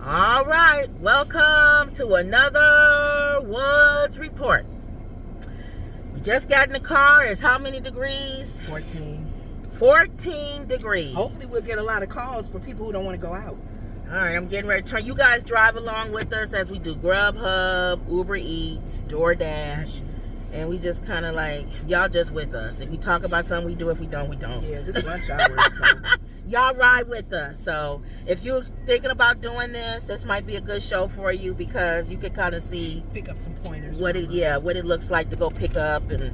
All right, welcome to another Woods Report. We just got in the car. It's how many degrees? 14. 14 degrees. Hopefully we'll get a lot of calls for people who don't want to go out. All right, I'm getting ready to turn. You guys drive along with us as we do Grubhub, Uber Eats, DoorDash, and we just kind of like, y'all just with us. If we talk about something, we do. If we don't, we don't. Yeah, this lunch hour. So. Y'all ride with us. So if you're thinking about doing this might be a good show for you because you can kind of see, pick up some pointers. what it looks like to go pick up, and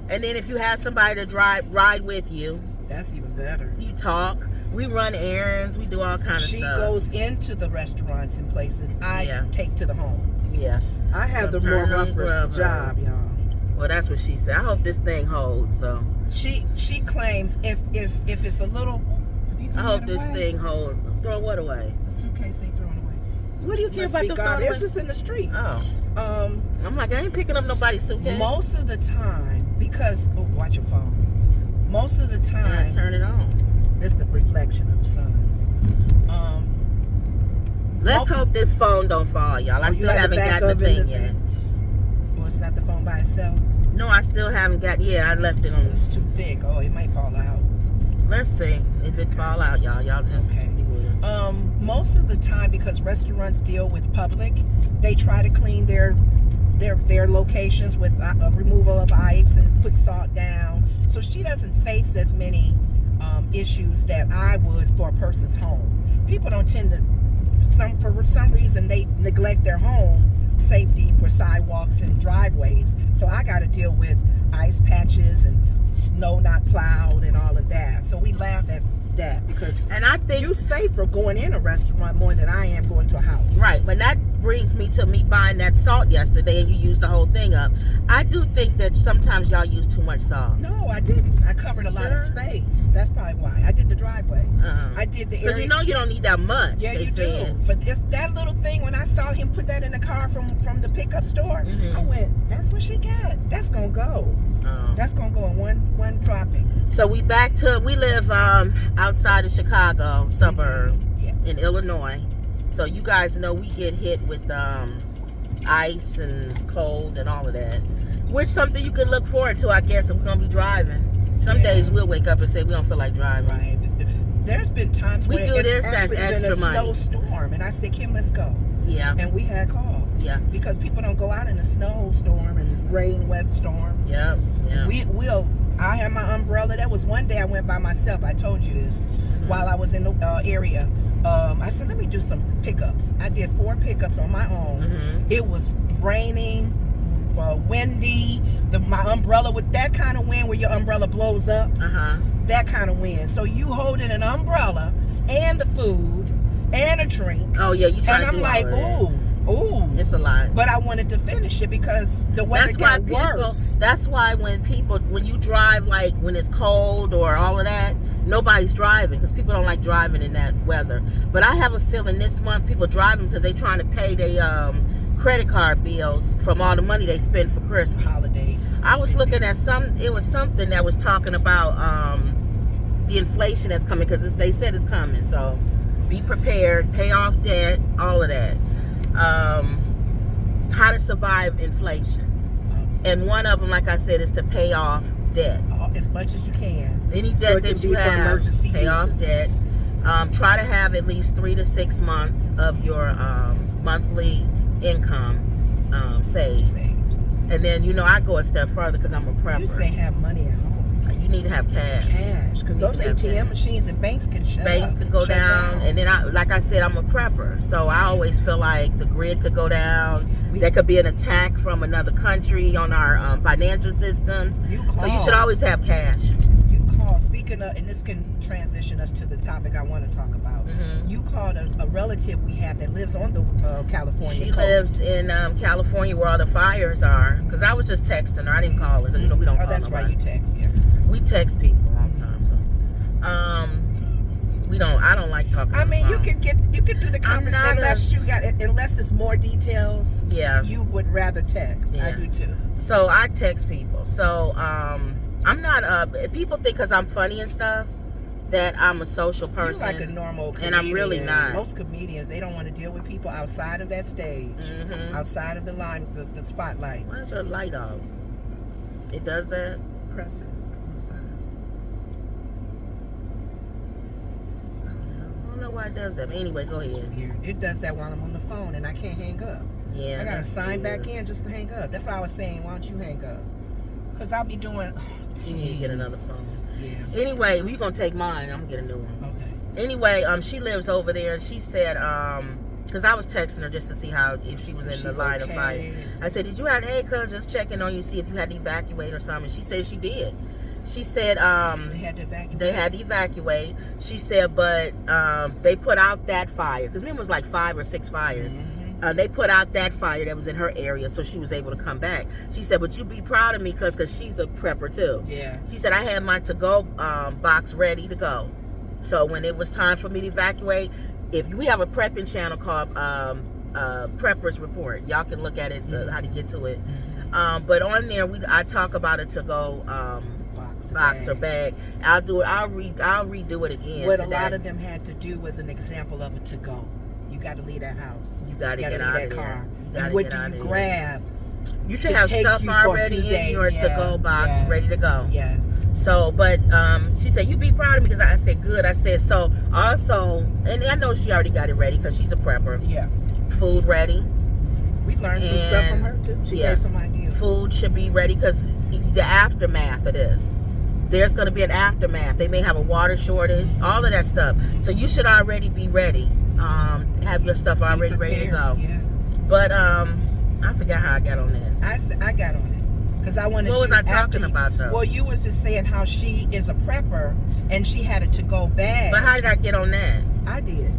then if you have somebody to ride with you, that's even better. You talk. We run errands. We do all kind of stuff. She goes into the restaurants and places. I take to the homes. Yeah. I have the more rougher job, y'all. Well, that's what she said. I hope this thing holds. So she claims if it's a little. I hope this thing holds. Throw what away? The suitcase they throwing away. What do you care about the garbage? It's just in the street. Oh. I'm like, I ain't picking up nobody's suitcase. Most of the time, because watch your phone. Most of the time, turn it on. It's the reflection of the sun. Let's hope this phone don't fall, y'all. I still haven't gotten the thing yet. Well, it's not the phone by itself. No, I still haven't got. Yeah, I left it on. It's too thick. Oh, it might fall out. Let's see if it fall out, y'all. Y'all just be with it. Most of the time, because restaurants deal with public, they try to clean their locations with removal of ice and put salt down. So she doesn't face as many issues that I would for a person's home. People don't tend to, for some reason, they neglect their home safety for sidewalks and driveways. So I got to deal with ice patches and snow not plowed and all of that. So we laugh at that because I think you're safer going in a restaurant more than I am going to a house. Right, but that brings me to me buying that salt yesterday, and you used the whole thing up. I do think that sometimes y'all use too much salt. No, I didn't. I covered a lot of space. That's probably why. I did the driveway. I did the area. Because you know you don't need that much. Yeah, you do. For that little thing, when I saw him put that in the car from the pickup store, I went, that's what she got. That's going to go. That's going to go in one dropping. So we live outside of Chicago suburb in Illinois. So you guys know we get hit with ice and cold and all of that. Which something you could look forward to, I guess, if we're going to be driving. Some days we'll wake up and say we don't feel like driving. Right. There's been times we when do this as extra been a money. snowstorm, and I said, Kim, let's go. Yeah. And we had calls. Yeah. Because people don't go out in a snowstorm and rain, wet storms. Yeah. I have my umbrella. That was one day I went by myself. I told you this while I was in the area. I said, let me do some pickups. I did 4 pickups on my own. It was raining, windy. My umbrella with that kind of wind where your umbrella blows up. That kind of wind. So you holding an umbrella and the food and a drink. Oh yeah, you trying to do all of that. Ooh, it's a lot. But I wanted to finish it because the weather got worse. That's why when you drive, like when it's cold or all of that, nobody's driving because people don't like driving in that weather. But I have a feeling this month people driving because they're trying to pay their credit card bills from all the money they spend for Christmas. Holidays. I was looking at it was something that was talking about the inflation that's coming because they said it's coming. So be prepared, pay off debt, all of that. How to survive inflation. And one of them, like I said, is to pay off debt. As much as you can. Any debt that you have, pay off debt. Try to have at least 3 to 6 months of your monthly income saved. And then, I go a step further because I'm a prepper. You say have money at home. You need to have cash. Because those ATM machines and banks can go down. And then, like I said, I'm a prepper. So I always feel like the grid could go down. There could be an attack from another country on our financial systems. So you should always have cash. You call. Speaking of, and this can transition us to the topic I want to talk about. You called a relative we have that lives on the California coast. She lives in California where all the fires are. Because I was just texting her. I didn't call her. Because, we don't call that's right. You text, We text people all the time. So, I don't like talking. I mean, you can do the conversation unless it's more details. Yeah. You would rather text. Yeah. I do too. So I text people. So I'm not people think because I'm funny and stuff that I'm a social person. You're like a normal comedian. And I'm really not. Most comedians, they don't want to deal with people outside of that stage, outside of the line, the spotlight. Where's your light off? It does that? Press it on the side. I don't know why it does that. But anyway, go ahead. Weird. It does that while I'm on the phone and I can't hang up. Yeah. I gotta sign weird. back in just to hang up. That's why I was saying, why don't you hang up? Because I'll be doing. You need to get another phone. Yeah. Anyway, we're gonna take mine. I'm gonna get a new one. Okay. Anyway, she lives over there, and she said, because I was texting her just to see if she was in the line of fire. I said, did you have, hey, cuz, just checking on you, see if you had to evacuate or something. She said she did. She said they had to evacuate. They had to evacuate. She said, but they put out that fire because remember it was like 5 or 6 fires. They put out that fire that was in her area, so she was able to come back. She said, but you be proud of me because she's a prepper too. Yeah. She said, I had my to-go box ready to go. So when it was time for me to evacuate, if we have a prepping channel called Preppers Report, y'all can look at it, how to get to it. But on there, I talk about a to-go box or bag. I'll do it. I'll redo it again. What today. a lot of them had to do was an example of a to-go. You got to leave that house. You got to get leave out that of car. there. And what do you grab? You should have stuff already in your to-go box ready to go. Yes. So, but she said, you be proud of me because I said, good. I said, so also, and I know she already got it ready because she's a prepper. Yeah. Food ready. We learned some stuff from her too. She gave some ideas. Food should be ready because the aftermath of this. There's going to be an aftermath. They may have a water shortage, all of that stuff. So you should already be ready. Have your stuff already ready to go. Yeah. But I forgot how I got on that. I got on it because I wanted. What was I talking about though? Well, you was just saying how she is a prepper and she had a to-go bag. But how did I get on that? I did.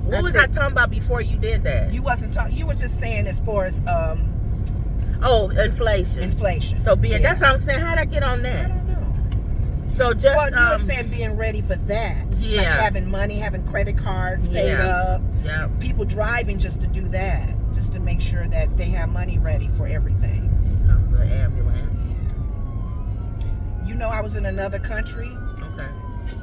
What was I talking about before you did that? You wasn't talking. You were just saying as far as inflation. Inflation. So that's what I'm saying. How did I get on that? I don't know. So just well, you were saying being ready for that. Yeah. Like having money, having credit cards paid up. Yeah. People driving just to do that, just to make sure that they have money ready for everything. Comes an ambulance. You know, I was in another country. Okay.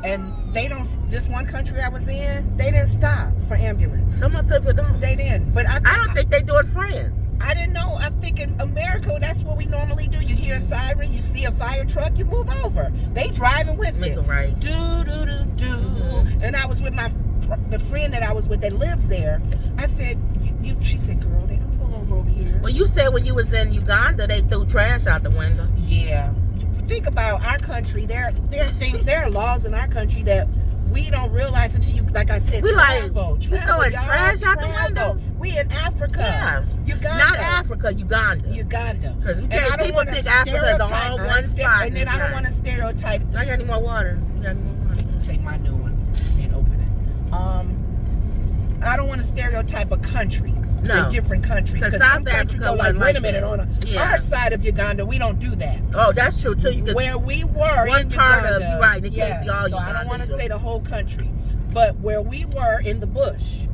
And this one country I was in, they didn't stop for ambulance. Some of people don't. They didn't. But I don't think they do it France. I didn't know. I'm thinking America, that's what we normally do. You hear a siren, you see a fire truck, you move over. They driving with Make it. Right. Do, do, do, do. And I was with the friend that I was with that lives there. I said, she said, girl, they don't pull over here. Well, you said when you was in Uganda, they threw trash out the window. Yeah. Think about our country. There are laws in our country that we don't realize until you, like I said, we travel. You throwing trash out the window? We in Africa. Yeah. Uganda. Not Africa, Uganda. Because people think Africa is all one spot. And then I don't want to stereotype. I got any more water? Take my new one and open it. I don't want to stereotype a country. No. In different countries. Because some South countries Africa go like, wait a minute, that. on our side of Uganda, we don't do that. Oh, that's true too. Where we were one in part Uganda, of right. It yeah, can't be all so Uganda. I don't want to say the whole country, but where we were in the bush,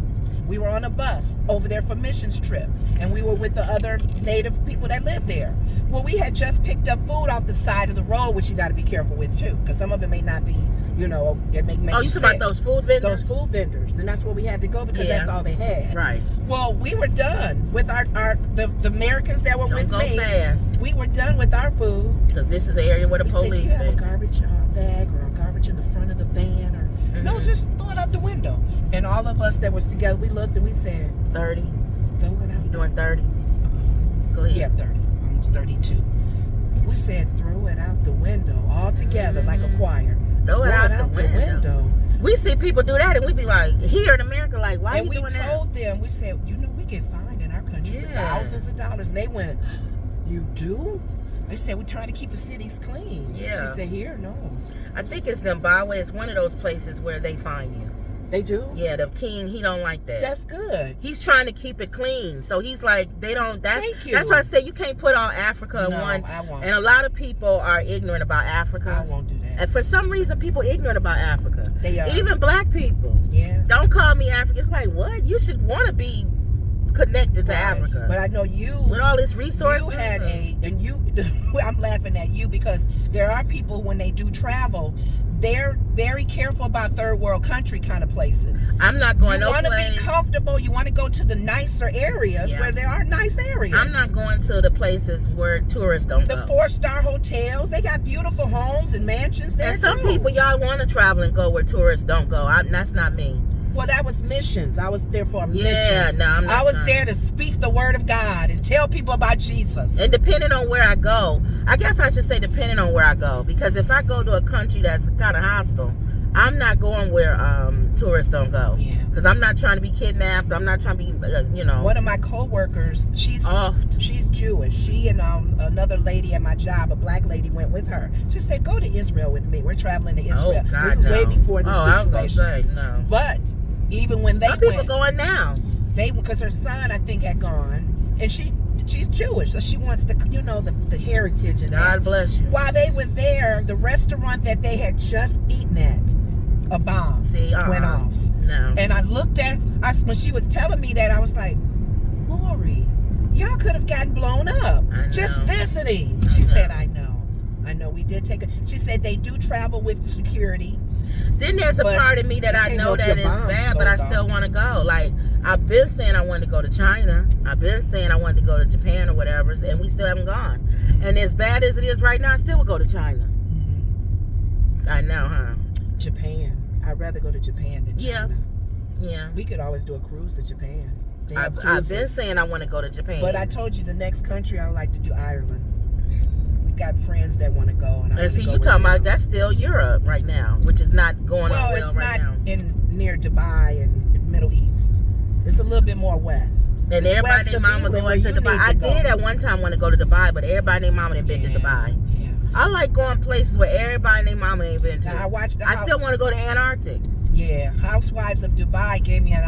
we were on a bus over there for missions trip, and we were with the other native people that lived there. Well, we had just picked up food off the side of the road, which you got to be careful with too, because some of it may not be, it may make. Oh, you talking about those food vendors? Those food vendors, and that's where we had to go because that's all they had. Right. Well, we were done with the Americans that were with me. Fast. We were done with our food because this is the area where the police. Said, do you have a garbage bag or a garbage in the front of the van or no? Just throw it out the window. And all of us that was together, we looked and we said 30. Throw it out. You doing 30? Go ahead. Yeah, 30. Almost 32. We said throw it out the window all together like a choir. Throw it out the window. We see people do that and we be like, here in America, like, why are you doing that? And we told them, we said, we get fined in our country for thousands of dollars. And they went, you do? I said, we try to keep the cities clean. Yeah. She said, here, no. I think it's Zimbabwe. It's one of those places where they fine you. They do? Yeah, the king, he don't like that. That's good. He's trying to keep it clean. So he's like, they don't, Thank you. That's why I say you can't put all Africa in one. I won't. And a lot of people are ignorant about Africa. I won't do that. And for some reason, people ignorant about Africa. They are. Even black people. Yeah. Don't call me African. It's like, what? You should want to be connected to Africa. But I know you, with all its resources, you had I'm laughing at you because there are people when they do travel, they're very careful about third world country kind of places. I'm not going You no want to place. be comfortable. You want to go to the nicer areas Yeah. where there are nice areas. I'm not going to the places where tourists don't The go. 4-star hotels, they got beautiful homes and mansions there And some too. people, y'all want to travel and go where tourists don't go. That's not me. Well, that was missions. I was there for missions. Yeah, no, I'm not I was trying. there to speak the word of God and tell people about Jesus. And depending on where I go, I guess I should say depending on where I go. Because if I go to a country that's kind of hostile, I'm not going where tourists don't go. Yeah. Because I'm not trying to be kidnapped. I'm not trying to be, One of my coworkers, she's Oft. she's Jewish. She and another lady at my job, a black lady, went with her. She said, "Go to Israel with me. We're traveling to Israel." Oh, God, this is way no. before this I was situation. going to say, no. But even when they Some people went, going now. because her son, I think, had gone, and she's Jewish, so she wants the the heritage and that. God bless you. While they were there, the restaurant that they had just eaten at, a bomb went off. No. And I looked at, when she was telling me that, I was like, Lori, y'all could have gotten blown up I just know. visiting. I She know. said, I know, we did take she said they do travel with security. Then there's a But part of me that you I can't know help that your is bomb bad, but I goes still off. want to go. Like, I've been saying I wanted to go to China. I've been saying I wanted to go to Japan or whatever, and we still haven't gone. And as bad as it is right now, I still would go to China. I know, huh? Japan. I'd rather go to Japan than Yeah. China. Yeah. We could always do a cruise to Japan. They have I've been cruises. saying I want to go to Japan. But I told you the next country I would like to do Ireland. We got friends that want to go, and I and wanna see, go you with talking them. about that's still Europe right now, which is not going on it's well right not now. near Dubai and Middle East. It's a little bit more west. And It's everybody west and of mama England going to where you Dubai. need I to go. did at one time want to go to Dubai, but everybody and mama ain't been to Dubai. Yeah. I like going places where everybody and their mama ain't been to. Now, I watched. I still want to go to Antarctic. Yeah, Housewives of Dubai gave me an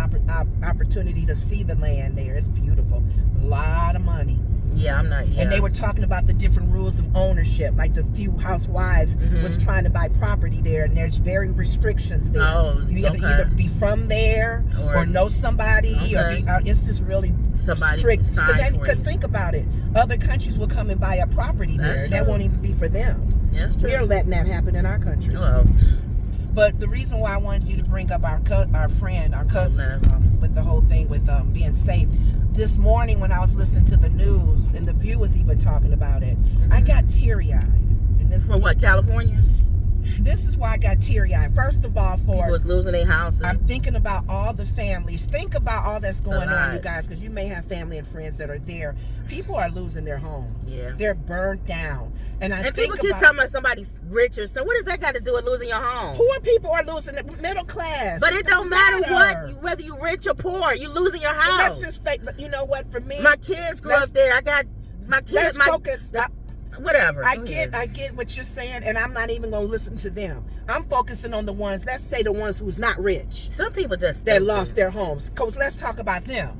opportunity to see the land there. It's beautiful. A lot of money. Yeah, I'm not. Yeah. And they were talking about the different rules of ownership. Like the few housewives was trying to buy property there, and there's very restrictions there. Oh, You have to okay. either be from there or know somebody, Okay. or it's just really Somebody strict. sign for Because you. think about it, other countries will come and buy a property there, That's and that true. won't even be for them. That's true. We're letting that happen in our country. Well, But the reason why I wanted you to bring up our cousin, Okay. with the whole thing with being safe. This morning when I was listening to the news, and the View was even talking about it, I got teary-eyed. And for what, California? this is why I got teary-eyed. First of all, People was losing their houses. I'm thinking about all the families. Think about all that's going on, lot. you guys, because you may have family and friends that are there. People are losing their homes. Yeah. They're burnt down. And and think people keep about talking about somebody rich or something. What does that got to do with losing your home? poor people are losing the middle class. But it don't matter what, whether you rich or poor, you losing your house. Let's just say, you know what? For me, My kids grew up there. I got my kids. let's My focus. whatever. I Go get ahead. what you're saying, and I'm not even gonna listen to them. I'm focusing on the ones. Let's say the ones who's not rich Some people just that stupid. lost their homes. Cause let's talk about them.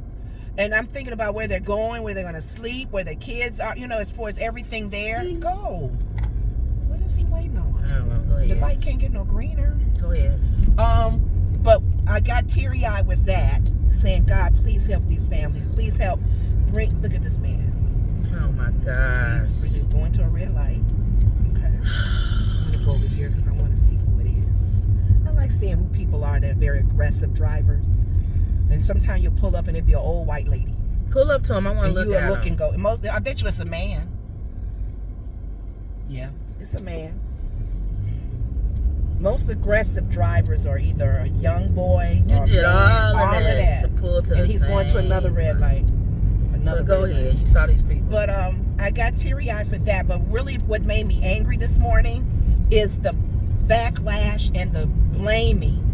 And I'm thinking about where they're going, where they're gonna sleep, where their kids are. As far as everything there. Go. What is he waiting on? I don't know. Go The ahead. light can't get no greener. Go ahead. But I got teary-eyed with that, saying, God, please help these families. Please help look at this man. Oh my gosh. He's going to a red light. Okay. I'm gonna go over here because I want to see who it is. I like seeing who people are that are very aggressive drivers. And sometimes you'll pull up and it'll be an old white lady. Pull up to him. I want And to look you at will look him. and go. I bet you it's a man. Yeah, it's a man. Most aggressive drivers are either a young boy You or a did man. all of that to pull to And the he's going to same another red light. Another Go red light. ahead. You saw these people. But I got teary-eyed for that. But really what made me angry this morning is the backlash and the blaming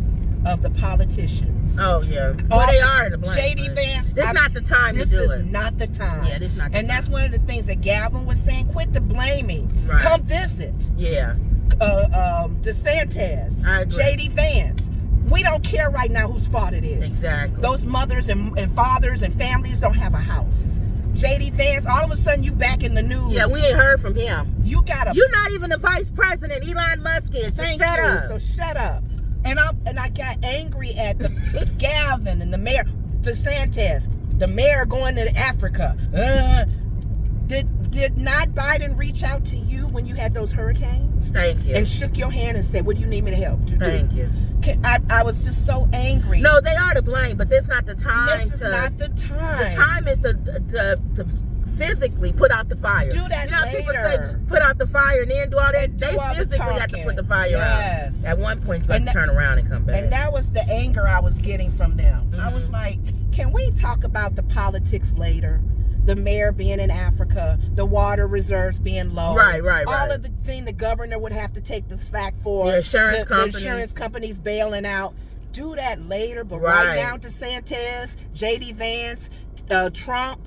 of the politicians. Oh yeah. Well, they are in the blame. J.D. Vance. This not the time to This do is it. not the time. Yeah, this not the And that's time. one of the things that Galvin was saying. Quit the blaming. Right. Come visit. Yeah. DeSantis. I agree. J.D. Vance. We don't care right now whose fault it is. Exactly. Those mothers and fathers and families don't have a house. J.D. Vance, all of a sudden you back in the news. Yeah, we ain't heard from him. You got a. You're not even the vice president. Elon Musk is. So Thank shut you. up. So shut up. And I got angry at the Galvin and the mayor DeSantis, the mayor going to Africa. Did not Biden reach out to you when you had those hurricanes? Thank you. And shook your hand and said, what do you need me to help to do? Thank you. I was just so angry. No, they are to blame, but this is not the time. This is not the time. The time is to physically put out the fire. Do that later. People say put out the fire and then do all that. And they do all the physically have to put the fire Yes. out. At one point, you got to turn around and come back. And that was the anger I was getting from them. I Mhm. was like, can we talk about the politics later? The mayor being in Africa, the water reserves being low. Right. All of the thing the governor would have to take the slack for. The insurance companies. The insurance companies bailing out. Do that later, but right now, DeSantis, J.D. Vance, Trump,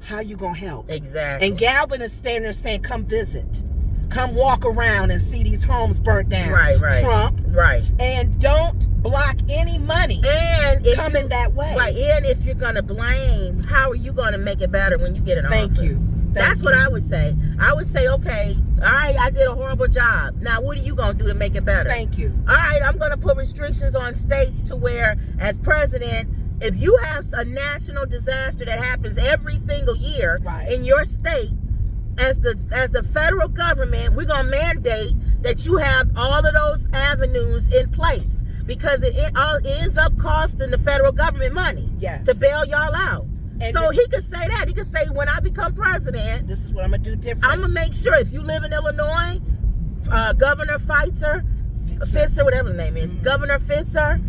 how you gonna help? Exactly. And Galvin is standing there saying, come visit. Come walk around and see these homes burnt down. Right. Trump. Right. And don't block any money And if coming that way. Right. And if you're gonna blame, how are you gonna make it better when you get in office? Thank you. That's what I would say. I would say, okay, all right, I did a horrible job. Now, what are you gonna do to make it better? Thank you. All right, I'm gonna put restrictions on states to where, as president, if you have a national disaster that happens every single year in your state, as the federal government, we're gonna mandate that you have all of those avenues in place, because it ends up costing the federal government money to bail y'all out. And so he could say that. He could say, when I become president, this is what I'm gonna do different. I'm gonna make sure, if you live in Illinois, Governor Fitzer, whatever his name is, Governor Fitzer,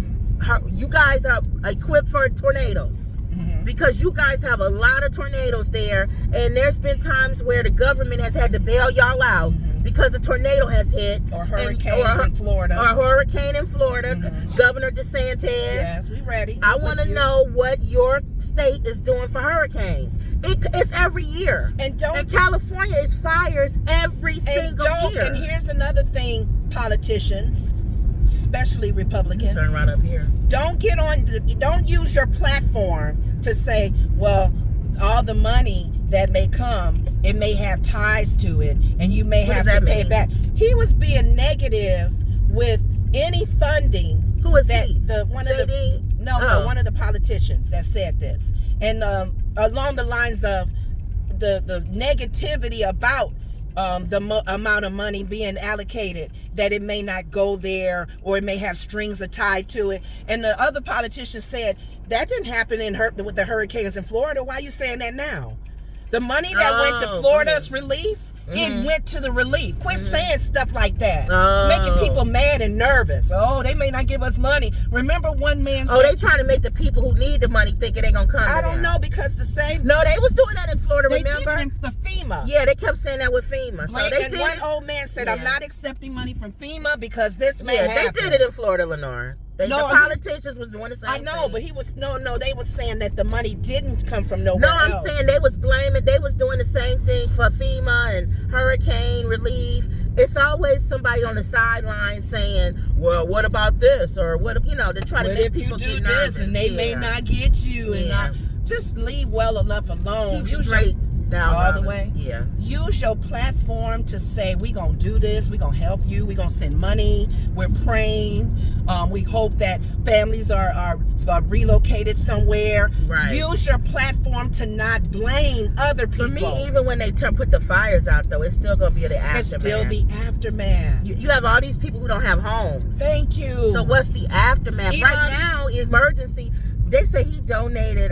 you guys are equipped for tornadoes. Because you guys have a lot of tornadoes there, and there's been times where the government has had to bail y'all out because a tornado has hit, or hurricanes in Florida, or a hurricane in Florida. Governor DeSantis. Yes, we ready. I want to know what your state is doing for hurricanes. It's every year, and California is fires every single year. And here's another thing, politicians, especially Republicans, turn right up here. Don't use your platform to say, well, all the money that may come, it may have ties to it, and you may have to pay back. He was being negative with any funding. Who was that? He? One of the politicians that said this, and along the lines of the negativity about the amount of money being allocated, that it may not go there, or it may have strings tied to it. And the other politicians said that didn't happen with the hurricanes in Florida. Why are you saying that now? The money that went to Florida's relief, it went to the relief. Quit saying stuff like that. Making people mad and nervous. Oh, they may not give us money. Remember one man said... Oh, they trying to make the people who need the money thinking they going to come. I don't know, because the same... No, they was doing that in Florida, remember? They did the FEMA. Yeah, they kept saying that with FEMA. So they did. One old man said, I'm not accepting money from FEMA because this may happen. They did it in Florida, Lenore. The politicians was doing the same thing. I know, but he was they was saying that the money didn't come from nowhere else. No, I'm saying they was blaming. They was doing the same thing for FEMA and hurricane relief. It's always somebody on the sideline saying, "Well, what about this?" Or what, to try to make people get nervous. And they may not get you, and just leave well enough alone. Keep straight down all the way. Yeah. Use your platform to say, we gonna do this. We gonna help you. We gonna send money. We're praying. We hope that families are relocated somewhere. Right. Use your platform to not blame other people. For me, even when they put the fires out, though, it's still gonna be the aftermath. It's still the aftermath. You have all these people who don't have homes. Thank you. So what's the aftermath? Right now, emergency. They say he donated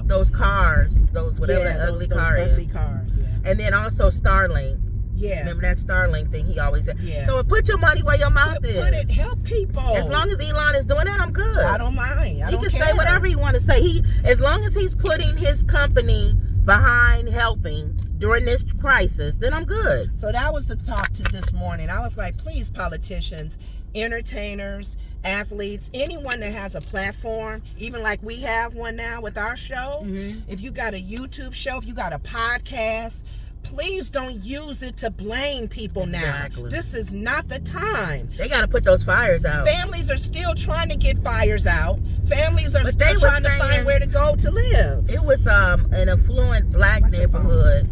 those cars, those ugly cars. Yeah. And then also Starlink. Yeah. Remember that Starlink thing he always said? Yeah. So put your money where your mouth is. Put it, help people. As long as Elon is doing that, I'm good. I don't mind. He can say whatever he want to say. As long as he's putting his company behind helping during this crisis, then I'm good. So that was the talk to this morning. I was like, please, politicians, entertainers, athletes, anyone that has a platform, even like we have one now with our show. If you got a YouTube show, if you got a podcast, please don't use it to blame people now. Exactly. This is not the time. They got to put those fires out. Families are still trying to get fires out. Families are still trying to find where to go to live. It was an affluent black neighborhood.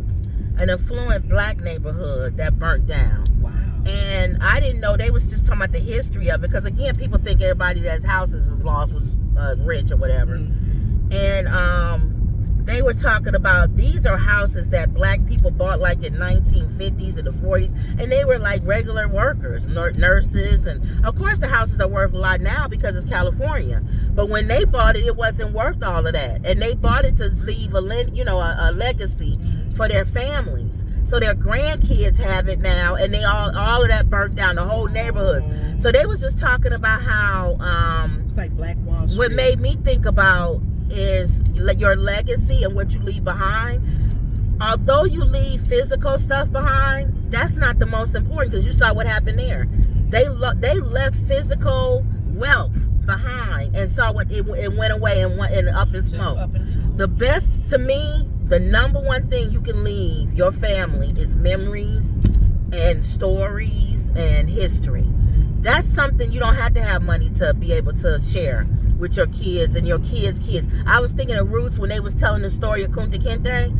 An affluent black neighborhood that burnt down. Wow. And I didn't know, they was just talking about the history of it, because again, people think everybody that's houses is lost was rich or whatever. And they were were talking about these are houses that black people bought like in 1950s and the 40s, and they were like regular workers, nurses, and of course the houses are worth a lot now because it's California. But when they bought it, it wasn't worth all of that, and they bought it to leave a legacy for their families. So their grandkids have it now, and they all of that burnt down, the whole neighborhoods. So they was just talking about how it's like Black Wall Street. what made me think about is your legacy and what you leave behind. Although you leave physical stuff behind, that's not the most important, because you saw what happened there. They left physical wealth behind and saw what it went away and went up in smoke. The best, to me, the number one thing you can leave your family is memories and stories and history. That's something you don't have to have money to be able to share with your kids and your kids' kids. I was thinking of Roots when they was telling the story of Kunta Kinte.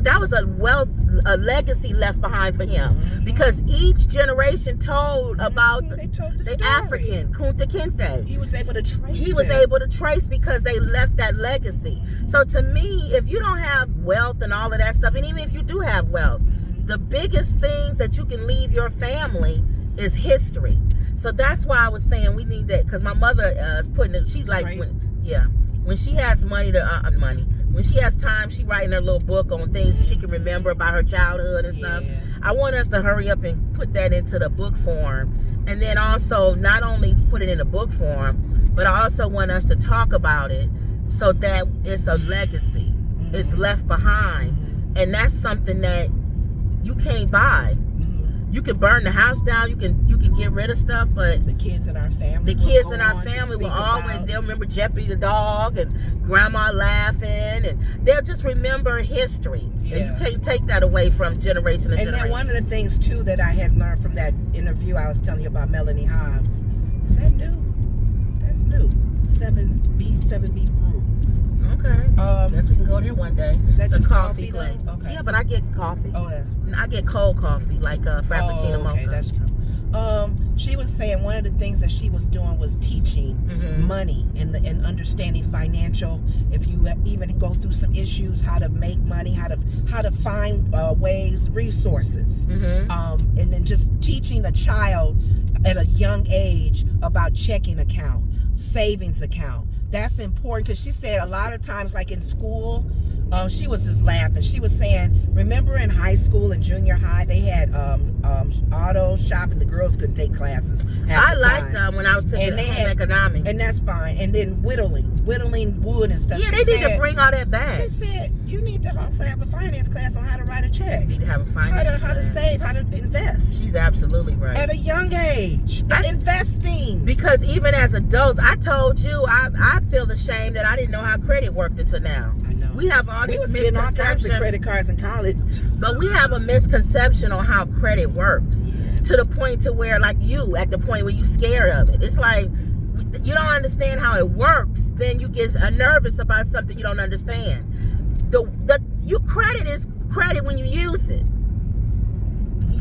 That was a legacy left behind for him, because each generation told about the African Kunta Kinte. He was able to trace. He was able to trace because they left that legacy. So to me, if you don't have wealth and all of that stuff, and even if you do have wealth, the biggest things that you can leave your family is history. So that's why I was saying we need that, because my mother is putting it. She like right. when she has when she has time, she writing her little book on things she can remember about her childhood and stuff. Yeah. I want us to hurry up and put that into the book form, and then also not only put it in the book form, but I also want us to talk about it so that it's a legacy. It's left behind, and that's something that you can't buy. You can burn the house down, you can get rid of stuff, but the kids in our family will always, they'll remember Jeppy the dog and grandma laughing, and they'll just remember history. Yeah. And you can't take that away from generation to generation. And then one of the things too that I had learned from that interview I was telling you about, Melanie Hobbs, is that new? That's new. 7B Brew. Okay. Guess we can go there one day. Is that it's just a coffee though? place? Okay. Yeah, but I get coffee. Oh, I get cold coffee, like Frappuccino mocha. Okay, that's true. She was saying one of the things that she was doing was teaching money and understanding financial. If you even go through some issues, how to make money, how to find ways, resources, and then just teaching a child at a young age about checking account, savings account. That's important, because she said a lot of times, like in school, she was just laughing. She was saying, remember in high school and junior high, they had auto shop, and the girls couldn't take classes. I liked when I was taking economics. And that's fine. And then whittling wood and stuff. Yeah, they need to bring all that back. She said, you need to also have a finance class on how to write a check. You need to have a finance how to save, how to invest. She's absolutely right. At a young age. Investing. Because even as adults, I told you, I feel ashamed that I didn't know how credit worked until now. I know. We have all this misconception. All kinds of credit cards in college. But we have a misconception on how credit works. Yeah. To the point to where, like you, at the point where you scared of it. It's like, you don't understand how it works, then you get nervous about something you don't understand. Credit is credit when you use it.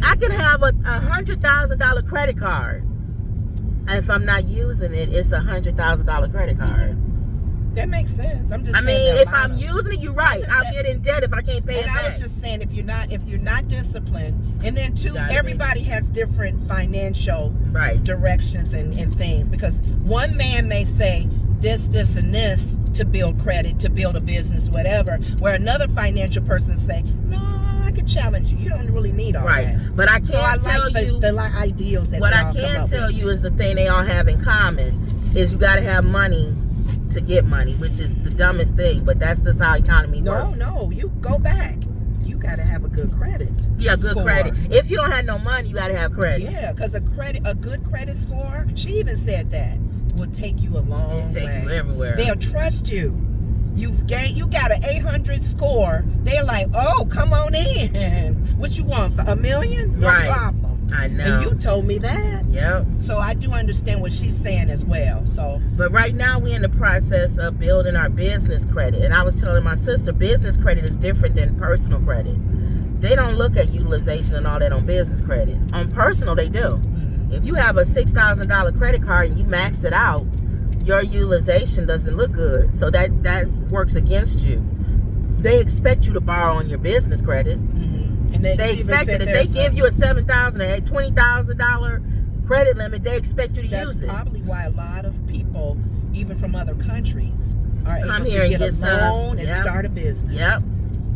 I can have a $100,000 credit card, and if I'm not using it, it's a $100,000 credit card. That makes sense. I'm just. if I'm using it, you're right. I'll get in debt if I can't pay it back. I was just saying, if you're not disciplined, and then too, everybody has different financial directions and things, because one man may say this, and this to build credit, to build a business, whatever, where another financial person say, no, I could challenge you. You don't really need all that. But I can't tell you the ideals that what I can tell you is the thing they all have in common is you got to have money to get money, which is the dumbest thing, but that's just how economy works. No, you go back. You got to have a good credit. Yeah, good credit. If you don't have no money, you got to have credit. Yeah, because a good credit score, she even said that, will take you a long way. Take you everywhere. They'll trust you. You got an 800 score. They're like, oh, come on in. What you want, for $1 million? No problem. I know. And you told me that. Yep. So I do understand what she's saying as well. So, but right now we're in the process of building our business credit. And I was telling my sister, business credit is different than personal credit. They don't look at utilization and all that on business credit. On personal, they do. If you have a $6,000 credit card and you maxed it out, your utilization doesn't look good. So that works against you. they expect you to borrow on your business credit. And They expect it. If they give you a $7,000 or a $20,000 credit limit, they expect you to use it. That's probably why a lot of people, even from other countries, are Come able here to and get a get loan stuff. and Yep. start a business. Yep.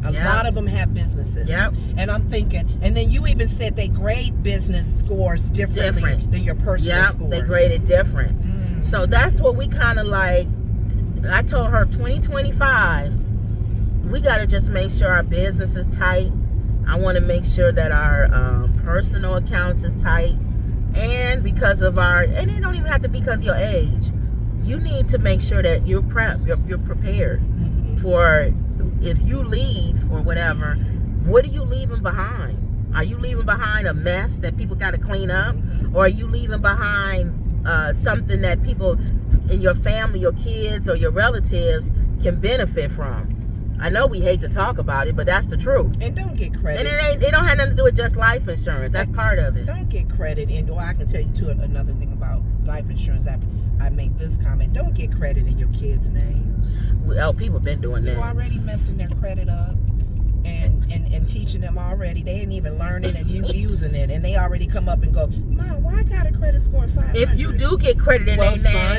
A Yep. lot of them have businesses. Yep. And I'm thinking, and then you even said they grade business scores differently than your personal Yep, scores. they grade it different. So that's what we kind of like. I told her 2025, we got to just make sure our business is tight. I want to make sure that our personal accounts is tight. And because of and it don't even have to be because of your age. You need to make sure that you're prepared for if you leave or whatever. What are you leaving behind? Are you leaving behind a mess that people got to clean up? Or are you leaving behind something that people in your family, your kids, or your relatives can benefit from? I know we hate to talk about it, but that's the truth. And don't get credit. And it don't have nothing to do with just life insurance. That's part of it. Don't get credit in. Or I can tell you too another thing about life insurance after I make this comment. Don't get credit in your kids' names. Oh, people been doing that. You're already messing their credit up and teaching them already. They ain't even learning and you using it. And they already come up and go, Mom, why I got a credit score of 500? If you do get credit in their name,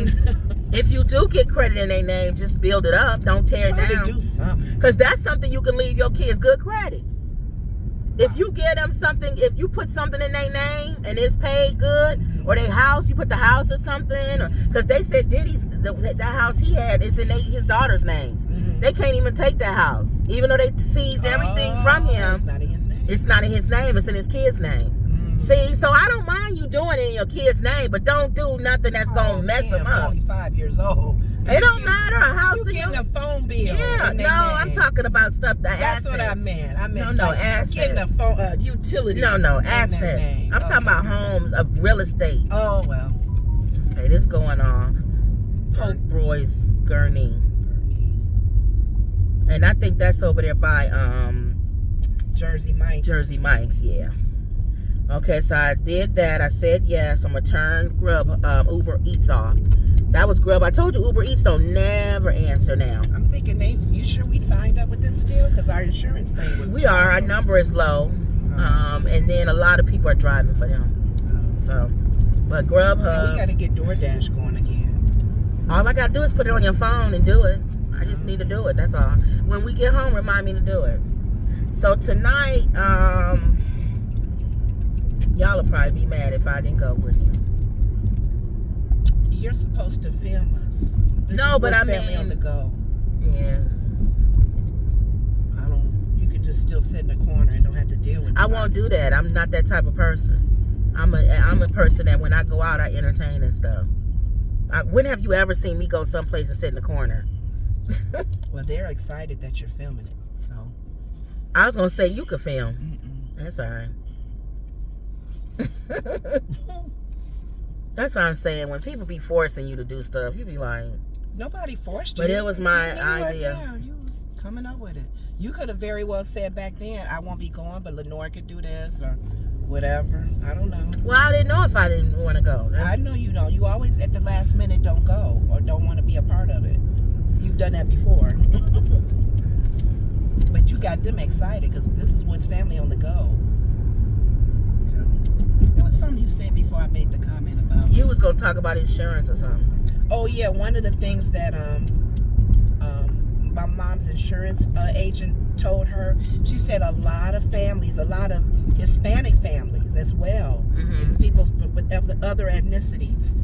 son, if you do get credit in their name, just build it up. Don't tear it try to down. do something. Because that's something you can leave your kids good credit. If you get them something, if you put something in their name and it's paid good, or their house, you put the house or something, or because they said Diddy's the house he had is in his daughter's names. They can't even take that house, even though they seized everything from him. It's not in his name. It's not in his name. It's in his kids' names. See, so I don't mind you doing it in your kid's name, but don't do nothing that's gonna mess them up. I'm only 5 years old. It don't matter a house You in getting your a phone bill. yeah. in No, their I'm name. talking about stuff that That's assets. what I meant. I meant No, like assets. getting a phone, utility. No, in their assets. name. I'm talking about homes of real estate. Oh well. Okay, this going off. Pope Royce Gurney. And I think that's over there by Jersey Mike's. Jersey Mike's, yeah. Okay, so I did that. I said yes. I'm gonna turn Uber Eats off. That was Grub. I told you Uber Eats don't never answer now. I'm thinking, you sure we signed up with them still? Because our insurance thing was. We are. Our number is low, and then a lot of people are driving for them. So, but Grubhub. We got to get DoorDash going again. All I gotta do is put it on your phone and do it. I just need to do it. That's all. When we get home, remind me to do it. So tonight, y'all will probably be mad if I didn't go with you. You're supposed to film us. No, but I family mean- on the go. Yeah. You can just still sit in the corner and don't have to deal with. I won't do that. I'm not that type of person. I'm a person that when I go out, I entertain and stuff. When have you ever seen me go someplace and sit in the corner? Well, they're excited that you're filming it, so. I was gonna say you could film. That's all right. That's what I'm saying. When people be forcing you to do stuff, you be like, Nobody forced you. but it was my You knew idea. Yeah, you was coming up with it. You could have very well said back then, I won't be going, but Lenore could do this or whatever. I don't know. Well, I didn't know if I didn't want to go. I know you don't. You always at the last minute don't go or don't want to be a part of it. You've done that before. But you got them excited because this is what's family on the go. There was something you said before I made the comment about. You was gonna talk about insurance or something. Oh yeah, one of the things that my mom's insurance agent told her, she said a lot of families, a lot of Hispanic families as well, and people with other ethnicities,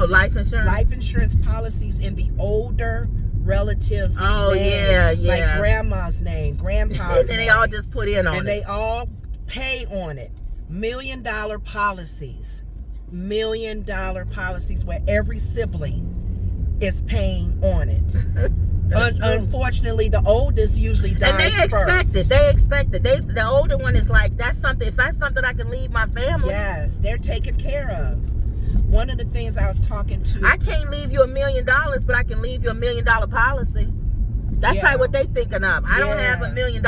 Life insurance. life insurance policies in the older relatives' Oh, name, yeah. like grandma's name, grandpa's And name, they all just put in on and it. they all pay on it. $1 million policies, $1 million policies where every sibling is paying on it. Unfortunately, the oldest usually dies And they expect first. it. They expect it. The older one is like, that's something. If that's something I can leave my family, Yes, they're taken care of. One of the things I was talking to, I can't leave you $1 million, but I can leave you $1 million policy. That's Yeah. probably what they thinking of. I don't have $1 million,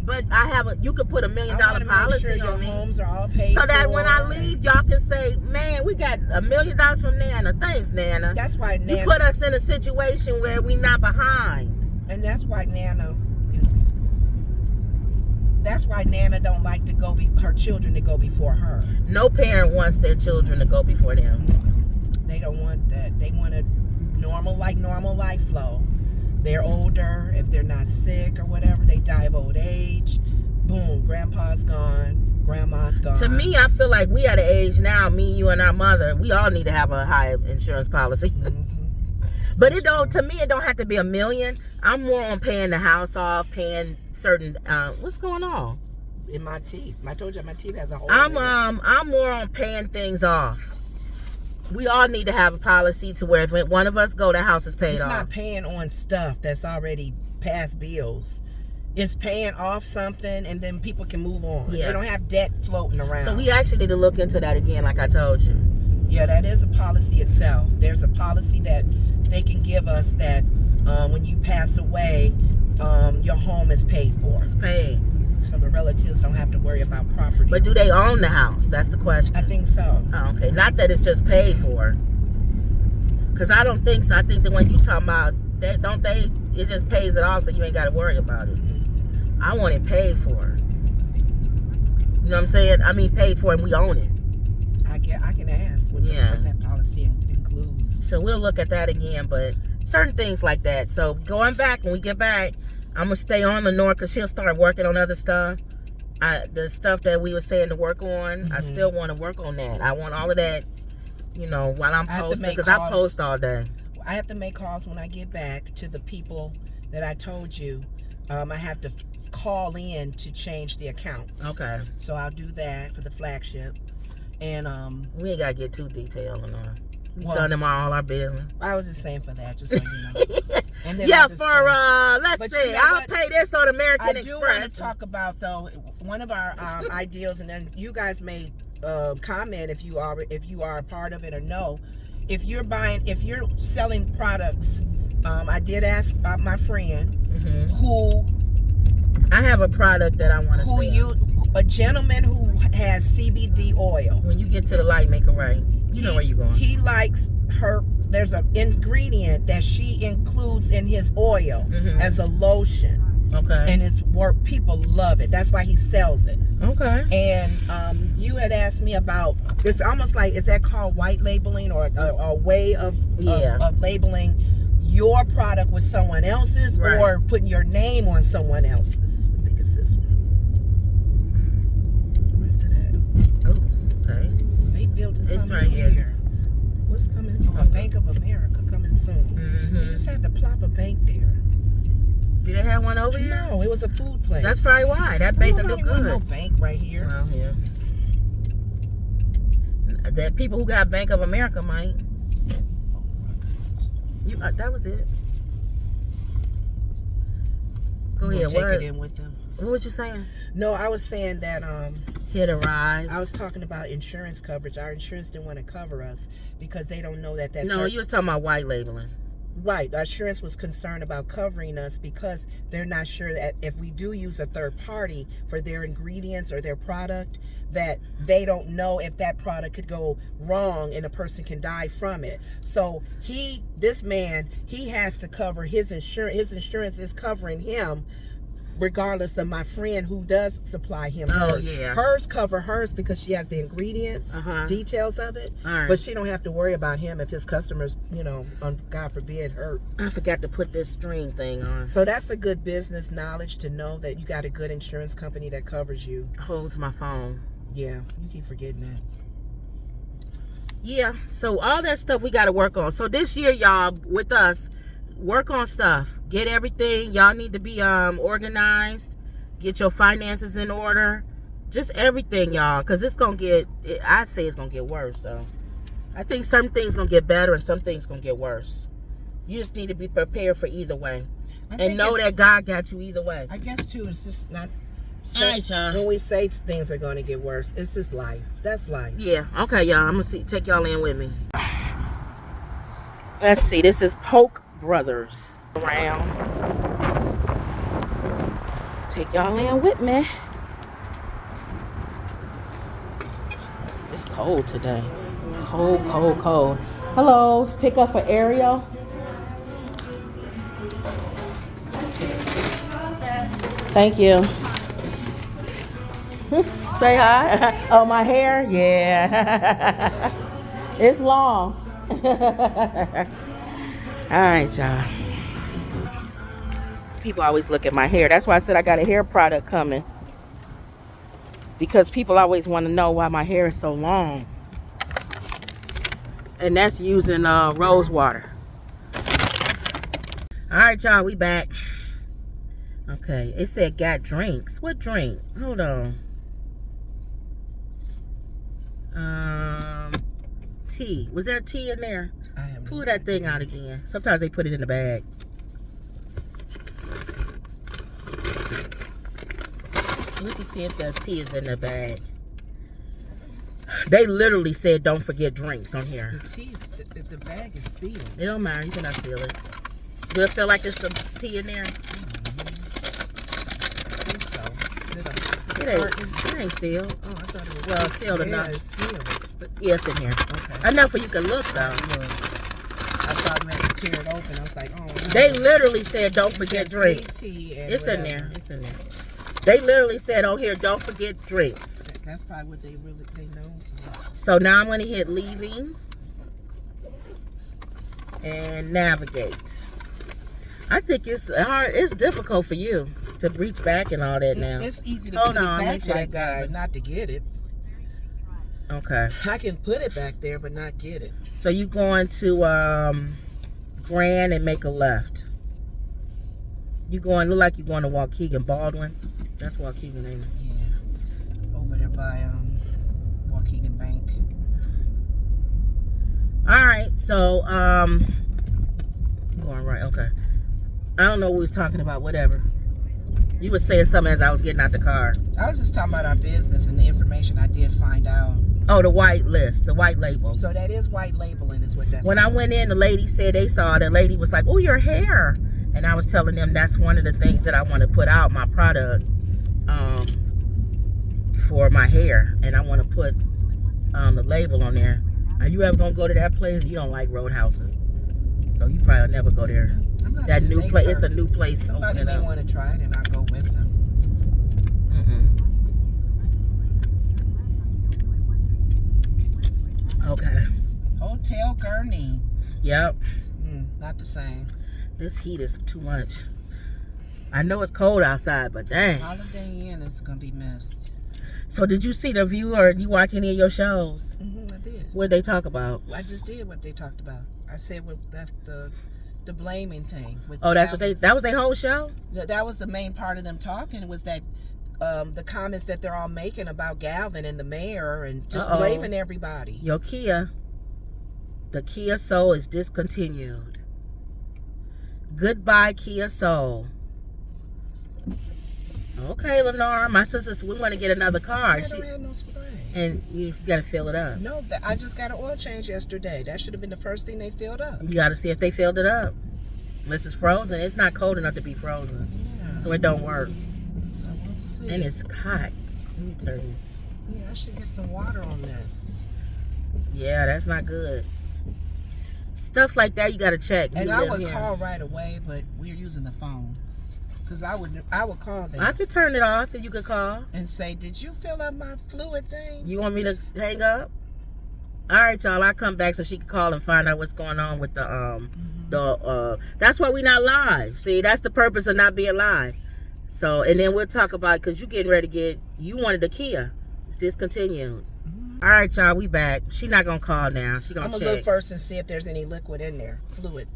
but I have you could put $1 million I want to make policy sure your on me, homes are all paid so that for. when I leave, y'all can say, "Man, we got $1 million from Nana. Thanks, Nana. That's why You Nana. put us in a situation where we not behind." And that's why Nana don't like to go her children to go before her. No parent wants their children to go before them. They don't want that. They want a normal life flow. They're older. If they're not sick or whatever, they die of old age. Boom, grandpa's gone, grandma's gone. To me, I feel like we at an age now, me, you, and our mother, we all need to have a high insurance policy. But it don't. To me, it don't have to be $1 million. I'm more on paying the house off, paying certain. What's going on? In my teeth. I told you my teeth has a hole. I'm more on paying things off. We all need to have a policy to where if one of us go, the house is paid It's off. not paying on stuff that's already past bills. It's paying off something, and then people can move on. Yeah. They don't have debt floating around. So we actually need to look into that again, like I told you. Yeah, that is a policy itself. There's a policy that they can give us that when you pass away, your home is paid for. It's paid. So the relatives don't have to worry about property. But do they own the house? That's the question. I think so. Oh, okay. Not that it's just paid for. Because I don't think so. I think that when you talking about, it just pays it off so you ain't got to worry about it. I want it paid for. You know what I'm saying? I mean, paid for and we own it. I can ask what that policy includes. So we'll look at that again, but certain things like that. So going back, when we get back, I'm going to stay on Lenore because she'll start working on other stuff. The stuff that we were saying to work on, I still want to work on that. I want all of that, while I'm posting, because I post all day. I have to make calls when I get back to the people that I told you. I have to call in to change the accounts. Okay. So I'll do that for the flagship. And we ain't got to get too detailed on that. We tell them all our business. I was just saying for that, just so you know. And then let's see, I'll pay this on American Express. I do want to talk about though one of our ideals, and then you guys may comment if you are a part of it or no. If you're selling products, I did ask my friend who. I have a product that I want to sell. A gentleman who has CBD oil. When you get to the light, make it right. You know where you're going. He likes her. There's an ingredient that she includes in his oil as a lotion. Okay. And it's work. People love it. That's why he sells it. Okay. And you had asked me about. It's almost like, is that called white labeling or a way of labeling your product with someone else's, or putting your name on someone else's? I think it's this one. Where's it at? Oh, okay. They building something it's right here. What's coming? A Bank of America coming soon. You just had to plop a bank there. Did they have one over here? No, it was a food place. That's probably why. That bank will look good. No bank right here. Well, yeah. The people who got Bank of America might. That was it. Go ahead. Take it in with them. What was you saying? No, I was saying that hit a ride. I was talking about insurance coverage. Our insurance didn't want to cover us because they don't know that. No, you was talking about white labeling. Right. Our insurance was concerned about covering us because they're not sure that if we do use a third party for their ingredients or their product, that they don't know if that product could go wrong and a person can die from it. So this man has to cover his insurance. His insurance is covering him regardless of my friend who does supply him hers. Yeah. Hers cover hers because she has the ingredients, details of it. But she don't have to worry about him if his customers, God forbid, hurt. I forgot to put this string thing on. So that's a good business knowledge to know that you got a good insurance company that covers you. Holds my phone. Yeah, you keep forgetting that. Yeah, so all that stuff we got to work on. So this year, y'all, with us, work on stuff. Get everything. Y'all need to be organized. Get your finances in order. Just everything, y'all, because I'd say it's going to get worse. So I think some things going to get better and some things going to get worse. You just need to be prepared for either way. And know that God got you either way. I guess, too, it's just not... All right, y'all. When we say things are going to get worse, it's just life. That's life. Yeah. Okay, y'all. I'm going to take y'all in with me. Let's see. This is Polk Brothers. Around. Take y'all in with me. It's cold today. Cold, cold, cold. Hello. Pick up for Ariel. Thank you. Say hi. Oh, my hair? Yeah. It's long. All right, y'all. People always look at my hair. That's why I said I got a hair product coming. Because people always want to know why my hair is so long. And that's using rose water. All right, y'all, we back. Okay, it said got drinks. What drink? Hold on. Tea. Was there tea in there? Pull that thing out again. Sometimes they put it in the bag. We can see if the tea is in the bag. They literally said don't forget drinks on here. The tea, the bag is sealed. It don't matter. You cannot seal it. Do it feel like there's some tea in there? It ain't sealed. Oh, I thought it was well sealed enough. It's sealed. But yeah, it's in here. Okay. Enough for you can look though. I thought we had to tear it open. I was like, oh no. They literally said don't forget drinks. It's in there. It's in there. They literally said on here don't forget drinks. That's probably what they know. So now I'm gonna hit leaving and navigate. I think it's hard. It's difficult for you to reach back and all that now. It's easy to Hold put on, it make back sure like that that, guy. but not to get it. Okay. I can put it back there, but not get it. So you going to Grand and make a left. You going, look like you're going to Waukegan Baldwin. That's Waukegan, ain't it? Yeah. Over there by Waukegan Bank. Alright, so going right, okay. I don't know what we was talking about, whatever. You were saying something as I was getting out the car. I was just talking about our business and the information I did find out. Oh, the white list, the white label. So that is white labeling is what that's When I went in, the lady said they saw it. The lady was like, oh, your hair. And I was telling them that's one of the things that I want to put out, my product for my hair. And I want to put the label on there. Are you ever going to go to that place? You don't like roadhouses. So you probably never go there. That new place, it's a new place. Somebody may want to try it and I'll go with them. Okay. Hotel Gurney. Yep. Not the same. This heat is too much. I know it's cold outside, but dang. Holiday Inn is going to be missed. So did you see The View or you watch any of your shows? I did. What did they talk about? I just did what they talked about. I said that's the blaming thing. Oh, that's what that was their whole show? That was the main part of them talking, was that the comments that they're all making about Galvin and the mayor and just blaming everybody. Your Kia, the Kia Soul is discontinued. Goodbye, Kia Soul. Okay, Lenore, my sisters, we want to get another car. I don't have no spray. And you got to fill it up. No, I just got an oil change yesterday. That should have been the first thing they filled up. You got to see if they filled it up. Unless it's frozen. It's not cold enough to be frozen. Yeah. So it don't work. So we'll see. And it's hot. Let me turn this. Yeah, I should get some water on this. Yeah, that's not good. Stuff like that you got to check. And I would call right away, but we're using the phones. Because I would call them. I could turn it off and you could call. And say, did you fill up my fluid thing? You want me to hang up? All right, y'all. I'll come back so she can call and find out what's going on with that's why we not live. See, that's the purpose of not being live. So, and then we'll talk about, because you getting ready to you wanted the Kia. It's discontinued. All right, y'all. We back. She not going to call now. She going to check. I'm going to look first and see if there's any liquid in there. Fluids.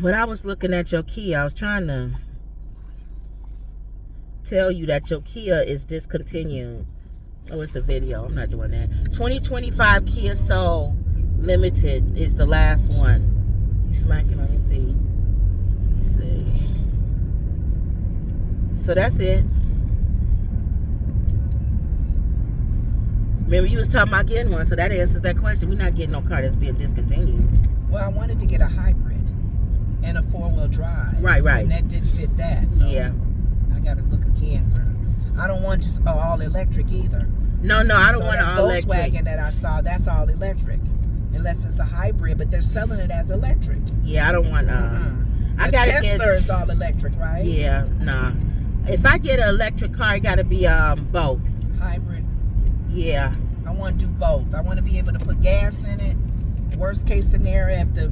But I was looking at your Kia. I was trying to tell you that your Kia is discontinued. Oh, it's a video. I'm not doing that. 2025 Kia Soul Limited is the last one. He's smacking on your teeth. Let's see. So that's it. Remember, you was talking about getting one, so that answers that question. We're not getting no car that's being discontinued. Well, I wanted to get a hybrid and a 4-wheel drive. Right. And that didn't fit that. So yeah. I got to look again for. I don't want just all electric either. No, I don't want all electric. Volkswagen that I saw, that's all electric, unless it's a hybrid. But they're selling it as electric. Yeah, I don't want. I gotta Tesla is all electric, right? Yeah, nah. If I get an electric car, it gotta be Both. Hybrid. Yeah. I want to do both. I want to be able to put gas in it. Worst case scenario, if the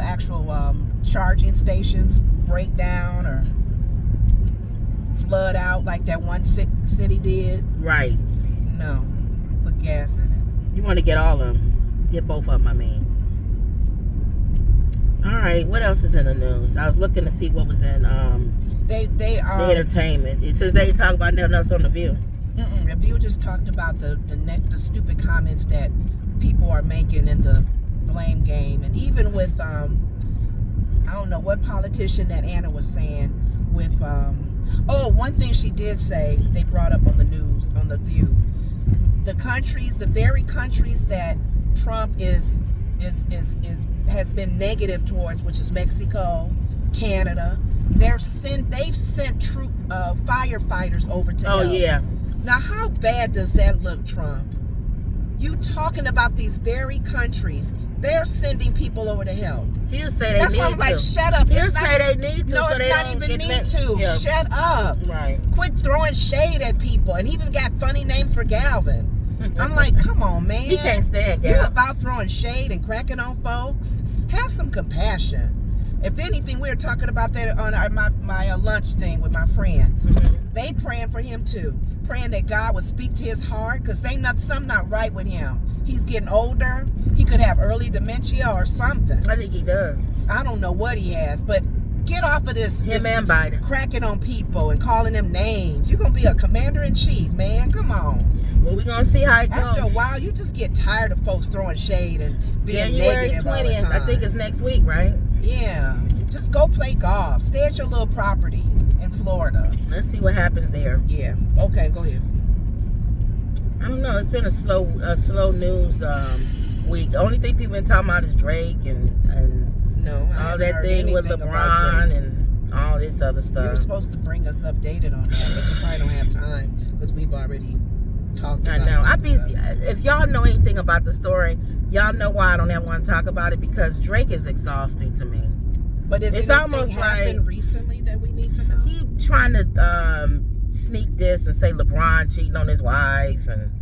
actual charging stations break down or flood out like that one city did. Right. No, put gas in it. You want to get all of them. Get both of them, I mean. All right, what else is in the news? I was looking to see what was in the entertainment. It says they talk about nothing else on The View. The View just talked about the stupid comments that people are making in the blame game, and even with I don't know what politician that Anna was saying with one thing she did say they brought up on the news on The View, the very countries that Trump has been negative towards, which is Mexico, Canada. They've sent firefighters over to help. Yeah. Now, how bad does that look, Trump? You talking about these very countries? They're sending people over to help. He'll say they That's need why I'm to. like, shut up. He'll say they need to. No, so it's not even need to. Yeah. Shut up. Right. Quit throwing shade at people, and even got funny names for Galvin. I'm like, come on, man. He can't stand Galvin. You're about throwing shade and cracking on folks. Have some compassion. If anything, we were talking about that on my lunch thing with my friends. Mm-hmm. They praying for him too, praying that God would speak to his heart, because something not right with him. He's getting older. He could have early dementia or something. I think he does. I don't know what he has, but get off of this. Him and Biden. Cracking on people and calling them names. You're gonna be a commander-in-chief, man. Come on. Well, we're gonna see how it goes. After a while, you just get tired of folks throwing shade and being January negative all the 20th. time. I think it's next week, right? Yeah. Just go play golf. Stay at your little property in Florida. Let's see what happens there. Yeah. Okay, go ahead. I don't know. It's been a slow news week. The only thing people been talking about is Drake and No, I all that thing with LeBron and all this other You were stuff. supposed to bring us updated on that, but you probably don't have time because we've already talked about it. I know. If y'all know anything about the story, y'all know why I don't ever want to talk about it, because Drake is exhausting to me. But it's almost happened like recently that we need to know. He trying to sneak this and say LeBron cheating on his wife and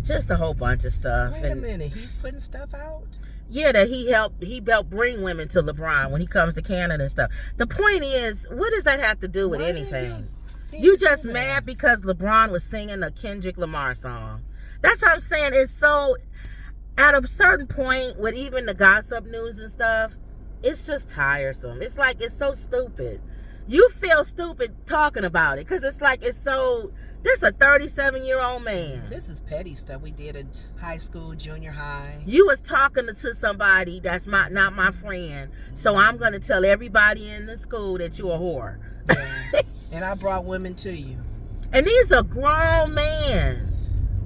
just a whole bunch of stuff. Wait a minute, he's putting stuff out? Yeah, that he helped bring women to LeBron when he comes to Canada and stuff. The point is, what does that have to do with anything? You just mad because LeBron was singing a Kendrick Lamar song. That's what I'm saying. It's so, at a certain point with even the gossip news and stuff, it's just tiresome. It's like, it's so stupid. You feel stupid talking about it because it's like, it's so, this a 37-year-old man. This is petty stuff we did in high school, junior high. You was talking to somebody that's not my friend, so I'm going to tell everybody in the school that you a whore. Yeah. And I brought women to you. And these are grown men.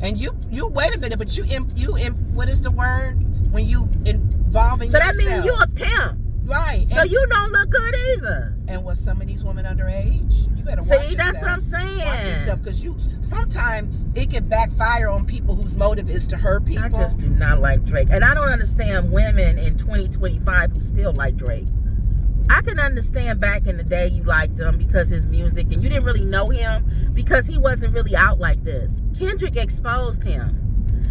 And you wait a minute, but you what is the word? When you involving yourself. So that means you a pimp. Right. So you don't look good either. And was some of these women underage? You better watch yourself. See, that's what I'm saying. Watch yourself, because sometimes it can backfire on people whose motive is to hurt people. I just do not like Drake. And I don't understand women in 2025 who still like Drake. I can understand back in the day you liked him because his music, and you didn't really know him because he wasn't really out like this. Kendrick exposed him.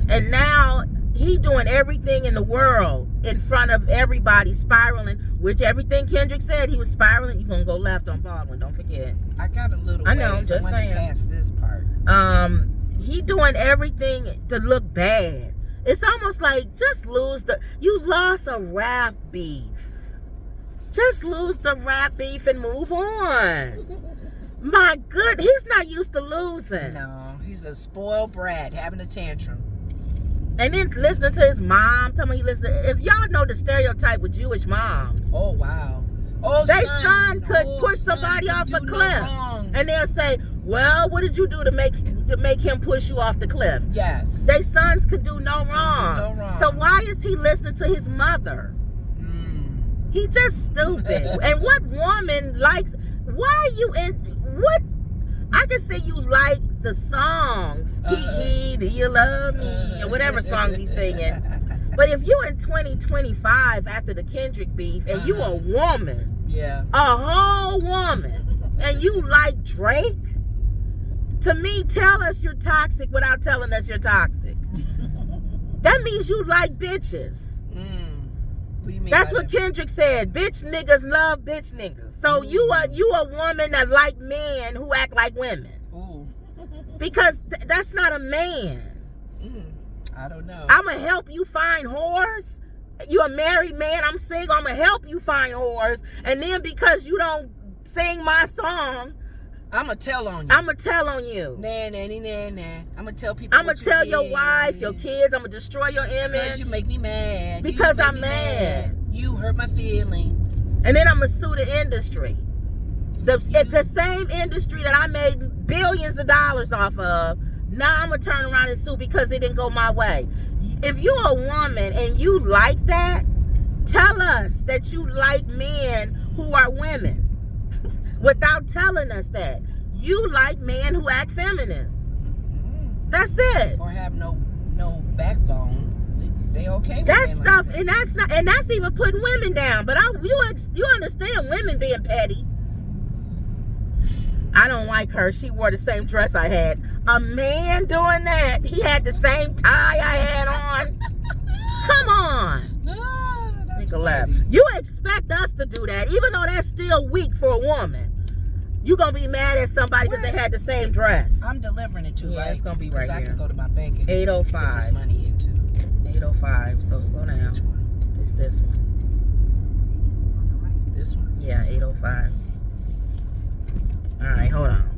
And now he doing everything in the world in front of everybody, spiraling, which everything Kendrick said, he was spiraling. You're going to go left on Baldwin, don't forget. I got a little I know, just I saying. Past this part. He doing everything to look bad. It's almost like, just you lost a rap beef. Just lose the rap beef and move on. My good, he's not used to losing. No, he's a spoiled brat having a tantrum. And then listening to his mom, tell me if y'all know the stereotype with Jewish moms. Oh, wow. Oh, their son could push somebody off a cliff. And they'll say, well, what did you do to make him push you off the cliff? Yes. Their sons could do no wrong. No wrong. So why is he listening to his mother? He just stupid. And what woman likes, why are you in, what, I can see you like the songs, Kiki, do you love me, or whatever songs he's singing. But if you in 2025 after the Kendrick beef and you a woman, Yeah. a whole woman, and you like Drake, to me, tell us you're toxic without telling us you're toxic. That means you like bitches. What do you mean? That's what Kendrick said. Bitch niggas love bitch niggas. So you a woman that like men who act like women. Ooh. Because that's not a man. I don't know. I'ma help you find whores. You a married man, I'm single, I'ma help you find whores. And then because you don't sing my song, I'ma tell on you. I'ma tell on you. Nah. I'ma tell people. I'ma tell your wife, your kids, I'ma destroy your Because image. you make me mad. Because You make I'm me mad. You hurt my feelings. And then I'ma sue the industry. It's the same industry that I made billions of dollars off of. Now I'm gonna turn around and sue because it didn't go my way. If you're a woman and you like that, tell us that you like men who are women without telling us that. You like men who act feminine. That's it. Or have no backbone. They okay with That's men stuff, like that. and that's even putting women down. But you understand women being petty. I don't like her. She wore the same dress I had. A man doing that, he had the same tie I had on. Come on. That's Nicolette. funny. You expect us to do that, even though that's still weak for a woman. You gonna be mad at somebody because they had the same dress. I'm delivering it to Yeah, right? it's gonna be 'Cause right I here. can go to my bank and 805. put this money into. 805. So slow down. Which one? It's this one. This one? Yeah, 805. All right, hold on.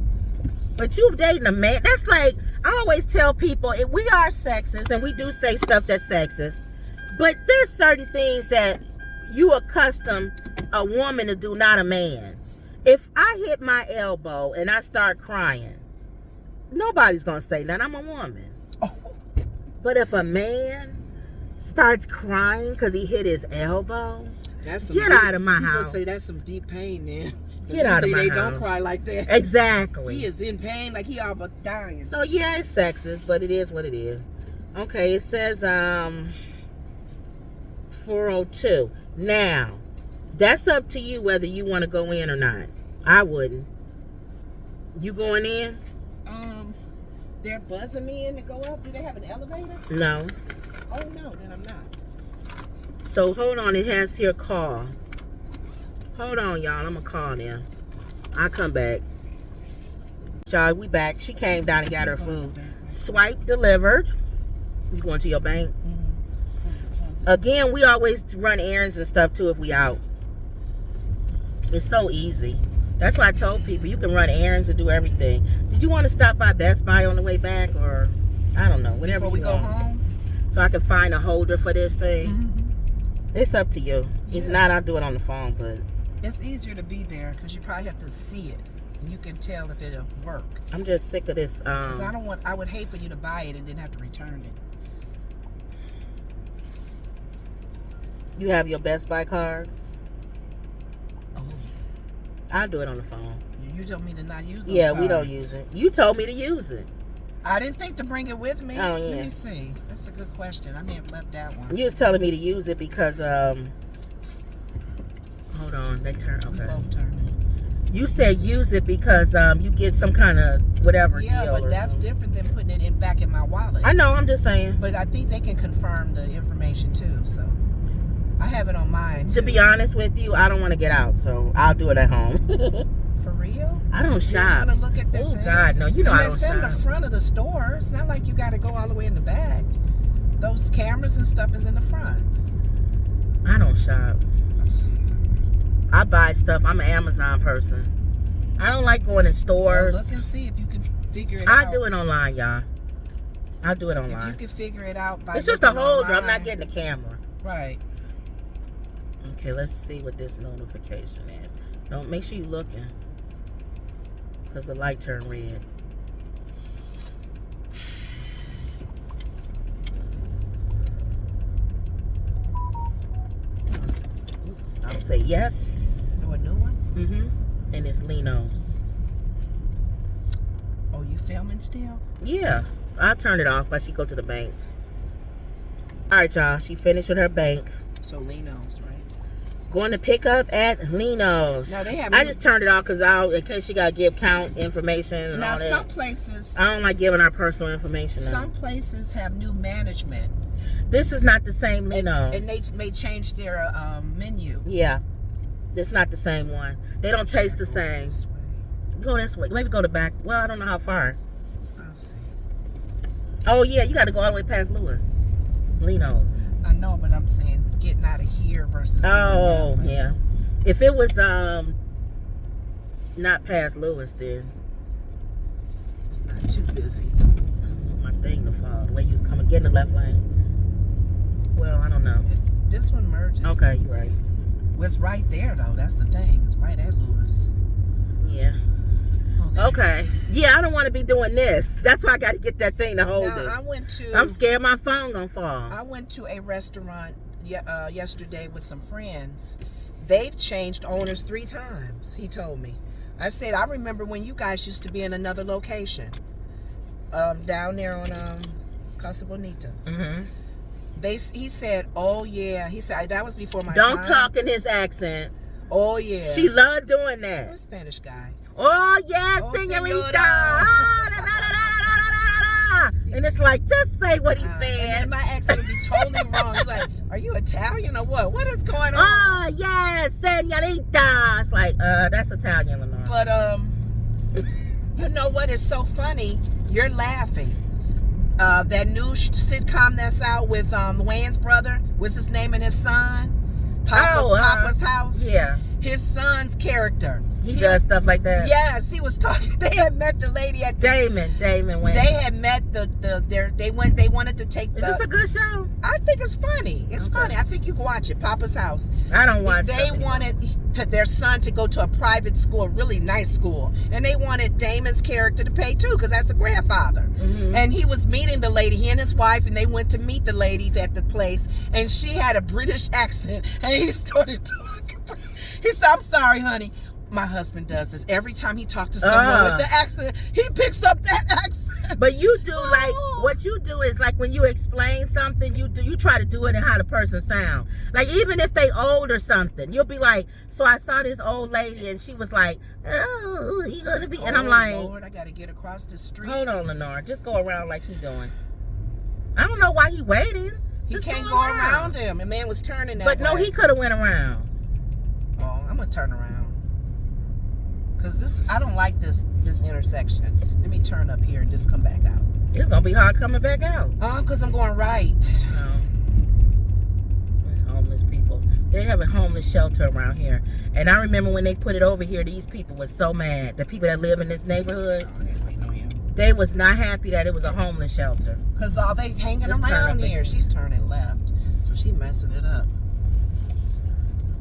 But you dating a man, that's like, I always tell people, if we are sexist and we do say stuff that's sexist, but there's certain things that you accustom a woman to do, not a man. If I hit my elbow and I start crying, nobody's gonna say nothing. I'm a woman. Oh. But if a man starts crying because he hit his elbow, That's some get deep, out of my people house. say that's some deep pain then. Get out of my They house. don't cry like that. Exactly. He is in pain like he all but dying. So yeah, it's sexist, but it is what it is. Okay, it says 402. Now, that's up to you whether you want to go in or not. I wouldn't. You going in? They're buzzing me in to go up. Do they have an elevator? No. Oh no, then I'm not. So hold on, it has here call. Hold on, y'all. I'm gonna call them. I'll come back. Y'all, we back. She came down and got her food. Swipe delivered. You going to your bank? Again, we always run errands and stuff too if we out. It's so easy. That's why I told people you can run errands and do everything. Did you want to stop by Best Buy on the way back, or I don't know, whatever Before we you go want. home? So I can find a holder for this thing. It's up to you. If Yeah. not, I'll do it on the phone. But It's easier to be there because you probably have to see it. And you can tell if it'll work. I'm just sick of this. 'Cause I would hate for you to buy it and then have to return it. You have your Best Buy card. Oh. I'll do it on the phone. You told me to not use those Yeah, we don't cards. use it. You told me to use it. I didn't think to bring it with me. Oh, yeah. Let me see. That's a good question. I may have left that one. You was telling me to use it because hold on, they turn We okay. both turned it. You said use it because you get some kind of whatever Yeah, deal. but or that's something. different than putting it back in my wallet. I know. I'm just saying. But I think they can confirm the information too. So I have it on mine. To too. be honest with you, I don't want to get out, so I'll do it at home. For real? I don't You shop. want to look at their Oh thing? God, no! You know And I it's don't in the shop. front of the store. It's not like you got to go all the way in the back. Those cameras and stuff is in the front. I don't shop. I buy stuff. I'm an Amazon person. I don't like going in Well, stores. look and see if you can figure it out. I'll do it online, y'all. I'll do it If online. you can figure it out by It's just a looking holder. I'm online. not getting a camera. Right. Okay, let's see what this notification is. Don't make sure you looking, cause the light turned red. I'll say yes. So a new one? And it's Lino's. Oh, you filming still? Yeah, I'll turn it off while she go to the bank. All right, y'all. She finished with her bank. So Lino's, right? Going to pick up at Lino's. No, they have. I just turned it off because in case she got to give count information and Now all that. some places. I don't like giving our personal information. Some places have new management. This is not the same Lino's. And they may change their menu. Yeah. It's not the same one. They don't taste the same. Go this way. Maybe go to back. Well, I don't know how far. I'll see. Oh, yeah. You got to go all the way past Lewis. Lino's. I know, but I'm saying getting out of here versus. Oh, yeah. If it was not past Lewis, then It's not too busy. I don't want my thing to fall. The way you was coming, get in the left lane. Well, I don't know. This one merges. Okay, you're right. Well, it's right there, though. That's the thing. It's right at Lewis. Yeah. Okay. Yeah, I don't want to be doing this. That's why I got to get that thing to hold Now, it. I'm scared my phone gonna fall. I went to a restaurant yesterday with some friends. They've changed owners 3 times, he told me. I said, I remember when you guys used to be in another location. Down there on Casa Bonita. Mm-hmm. He said, oh yeah. He said, that was before my Don't time. talk in his accent. Oh yeah. She loved doing You're a that. Spanish guy. Oh, yes, Oh, señorita. señora. Ah, da, da, da, da, da, da, da. And it's like, just say what he And said. then my accent would be totally wrong. You're like, are you Italian or what? What is going on? Oh, yes, señorita. It's like, that's Italian, Lenore. But you know what is so funny? You're laughing. That new sitcom that's out with Wayne's brother. What's his name and his son? Papa's House. Yeah. His son's character. He does stuff like that. Yes, he was talking. They had met the lady at Damon Wayans. They had met they wanted to take Is this a good show? I think it's funny. It's funny. I think you can watch it. Papa's House. I don't watch They stuff anymore. wanted their son to go to a private school, a really nice school, and they wanted Damon's character to pay too, because that's the grandfather. Mm-hmm. And he was meeting the lady, he and his wife, and they went to meet the ladies at the place, and she had a British accent, and he started talking. He said, "I'm sorry, honey. My husband does this every time he talks to someone with the accent. He picks up that accent." But you do like what you do is like when you explain something, you try to do it in how the person sound. Like even if they old or something, you'll be like, "So I saw this old lady and she was like, oh, he gonna be," and I'm like, Lord, I gotta get across the street. "Hold on, Lenore, just go around like he doing." I don't know why he waiting. He Just can't go around him. The man was turning that But no, way. he could have went around. Oh, I'm gonna turn around. Cause I don't like this intersection. Let me turn up here and just come back out. It's gonna be hard coming back out. Cause I'm going right. There's homeless people. They have a homeless shelter around here. And I remember when they put it over here, these people were so mad. The people that live in this neighborhood, they was not happy that it was a homeless shelter. Cause all they hanging Just turn around up here. She's turning left. So she messing it up.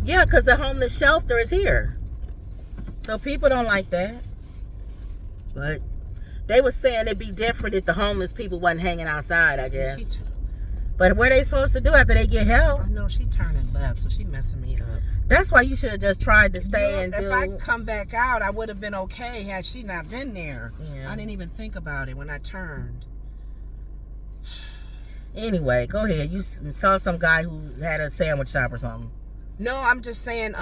Yeah, because the homeless shelter is here. So people don't like that. But they were saying it'd be different if the homeless people wasn't hanging outside, I guess. But what are they supposed to do after they get help? I know she turning left, so she messing me up. That's why you should have just tried to stay and do. If I come back out, I would have been okay had she not been there. Yeah. I didn't even think about it when I turned. Anyway, go ahead. You saw some guy who had a sandwich shop or something. No, I'm just saying,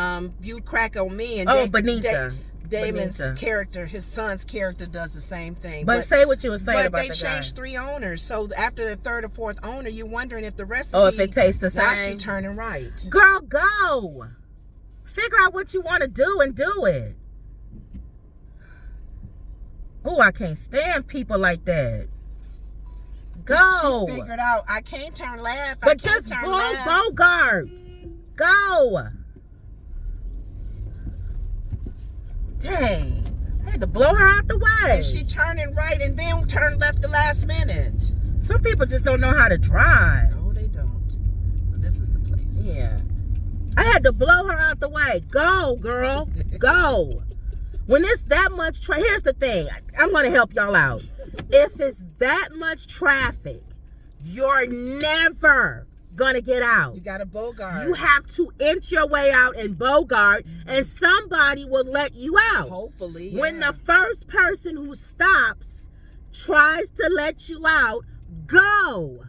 you crack on me and Benita. Damon's Benita. character, his son's character does the same thing. But say what you were saying but about they the guy. changed 3 owners, so after the 3rd or 4th owner, you're wondering if the recipe. Oh, if it tastes the Now same. she turning right. Girl, go. Figure out what you want to do and do it. Oh, I can't stand people like that. Go. She figured out I can't turn left. But just Bogart. Go. Dang. I had to blow her out the way. And she turning right and then turned left the last minute. Some people just don't know how to drive. No, they don't. So this is the place. Yeah. I had to blow her out the way. Go, girl. Go. When it's that much here's the thing. I'm going to help y'all out. If it's that much traffic, you're never going to get out. You got a Bogart. You have to inch your way out in Bogart, and somebody will let you out. Hopefully. When yeah. the first person who stops tries to let you out, go.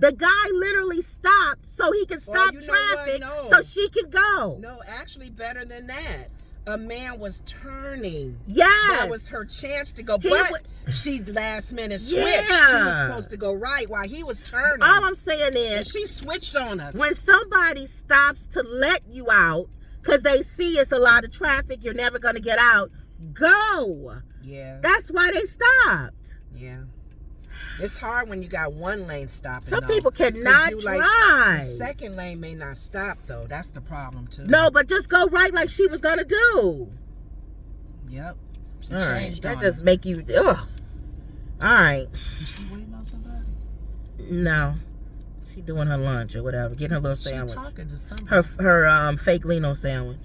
The guy literally stopped so he could stop you know what? traffic No. so she could go. No, actually better than that. A man was turning. Yes. That was her chance to go. He But she last minute switched. Yeah. She was supposed to go right while he was turning. All I'm saying And is, she switched on us. when somebody stops to let you out because they see it's a lot of traffic, you're never going to get out, go. Yeah. That's why they stopped. Yeah. It's hard when you got one lane stopping. Some though. people 'Cause cannot you, drive. The second lane may not stop though. That's the problem too. No, but just go right like she was going to do. Yep. She All right. changed That on just us. make you, ugh. All right. Is she waiting on somebody? No. She doing her lunch or whatever. Getting her little She sandwich. talking to somebody. Her fake Lino sandwich.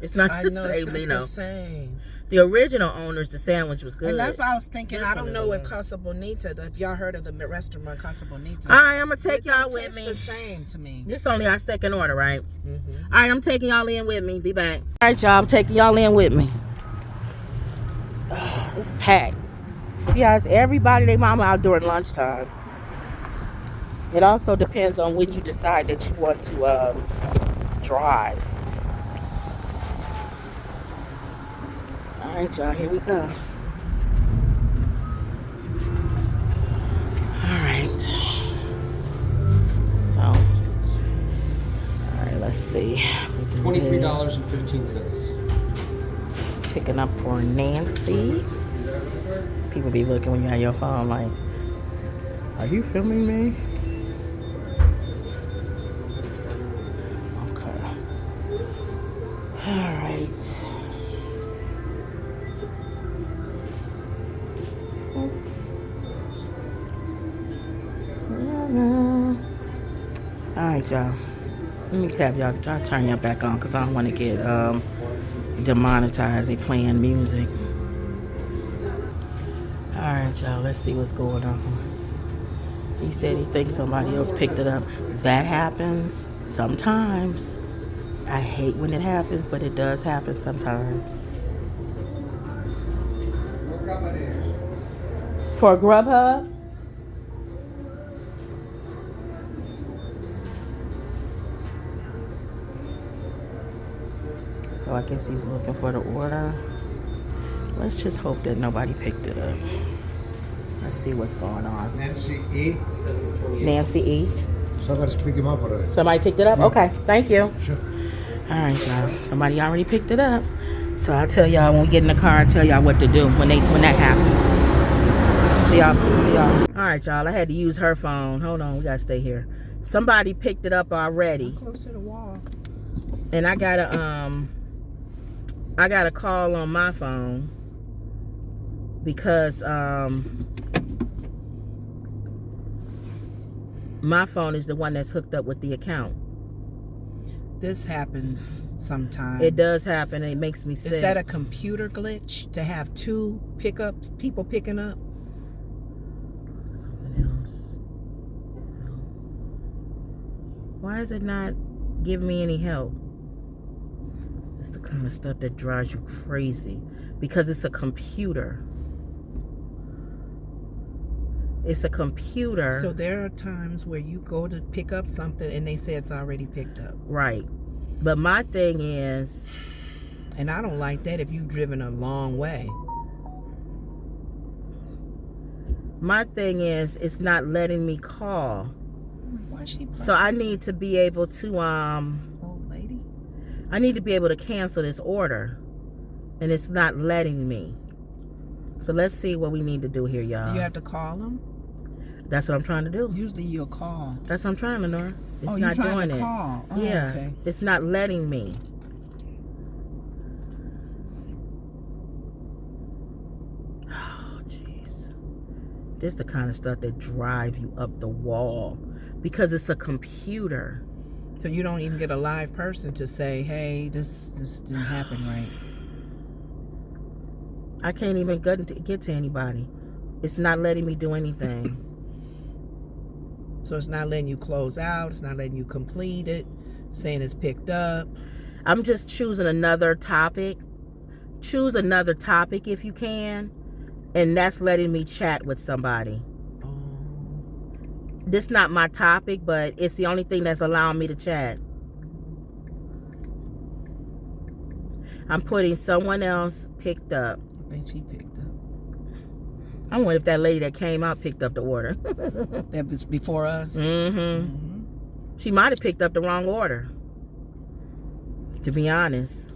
It's not I the know it's same not Lino. the same. The original owners, the sandwich was good. And that's what I was thinking. This I one don't is know if good. Casa Bonita, if y'all heard of the restaurant Casa Bonita. All right, I'm gonna take It y'all don't with taste me. the same to me. This only our second order, right? Mm-hmm. All right, I'm taking y'all in with me. Be back. All right, y'all, I'm taking y'all in with me. It's packed. See how it's everybody, they mama out during lunchtime. It also depends on when you decide that you want to drive. All right, y'all, here we go. All right. So, all right, let's see. $23.15. Picking up for Nancy. People be looking when you have your phone like, are you filming me? Okay. All right. All right, y'all. Let me have y'all turn y'all back on because I don't want to get demonetized. They playing music. All right, y'all. Let's see what's going on. He said he thinks somebody else picked it up. That happens sometimes. I hate when it happens, but it does happen sometimes. For Grubhub? So I guess he's looking for the order. Let's just hope that nobody picked it up. Let's see what's going on. Nancy E. Nancy E. Somebody's picked him up already. Somebody picked it up? Yeah. Okay, thank you. Sure. All right, y'all. Somebody already picked it up. So I'll tell y'all when we get in the car, I'll tell y'all what to do when that happens. See y'all. All right, y'all. I had to use her phone. Hold on, we gotta stay here. Somebody picked it up already. Close to the wall. And I got a call on my phone because my phone is the one that's hooked up with the account. This happens sometimes. It does happen. It makes me sick. Is that a computer glitch to have two people picking up? Something else. Why is it not giving me any help? This is the kind of stuff that drives you crazy because it's a computer. It's a computer. So there are times where you go to pick up something and they say it's already picked up. Right. But my thing is, And I don't like that if you've driven a long way. my thing is it's not letting me call. Why is she So I need to be able to old lady? I need to be able to cancel this order. And it's not letting me. So let's see what we need to do here, y'all. Do you have to call them? That's what I'm trying to do. Usually you'll call. That's what I'm trying, Lenore. It's Oh, not you're trying doing to it. call. Oh, Yeah. okay. It's not letting me. Oh, jeez. This the kind of stuff that drive you up the wall because it's a computer. So you don't even get a live person to say, hey, this didn't happen right. I can't even get to anybody. It's not letting me do anything. So it's not letting you close out. It's not letting you complete it. Saying it's picked up. I'm just choosing another topic. Choose another topic if you can. And that's letting me chat with somebody. this not my topic, but it's the only thing that's allowing me to chat. I'm putting someone else picked up. I think she picked up. I wonder if that lady that came out picked up the order. That was before us. She might have picked up the wrong order, to be honest.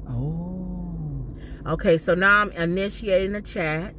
Oh. Okay, so now I'm initiating a chat.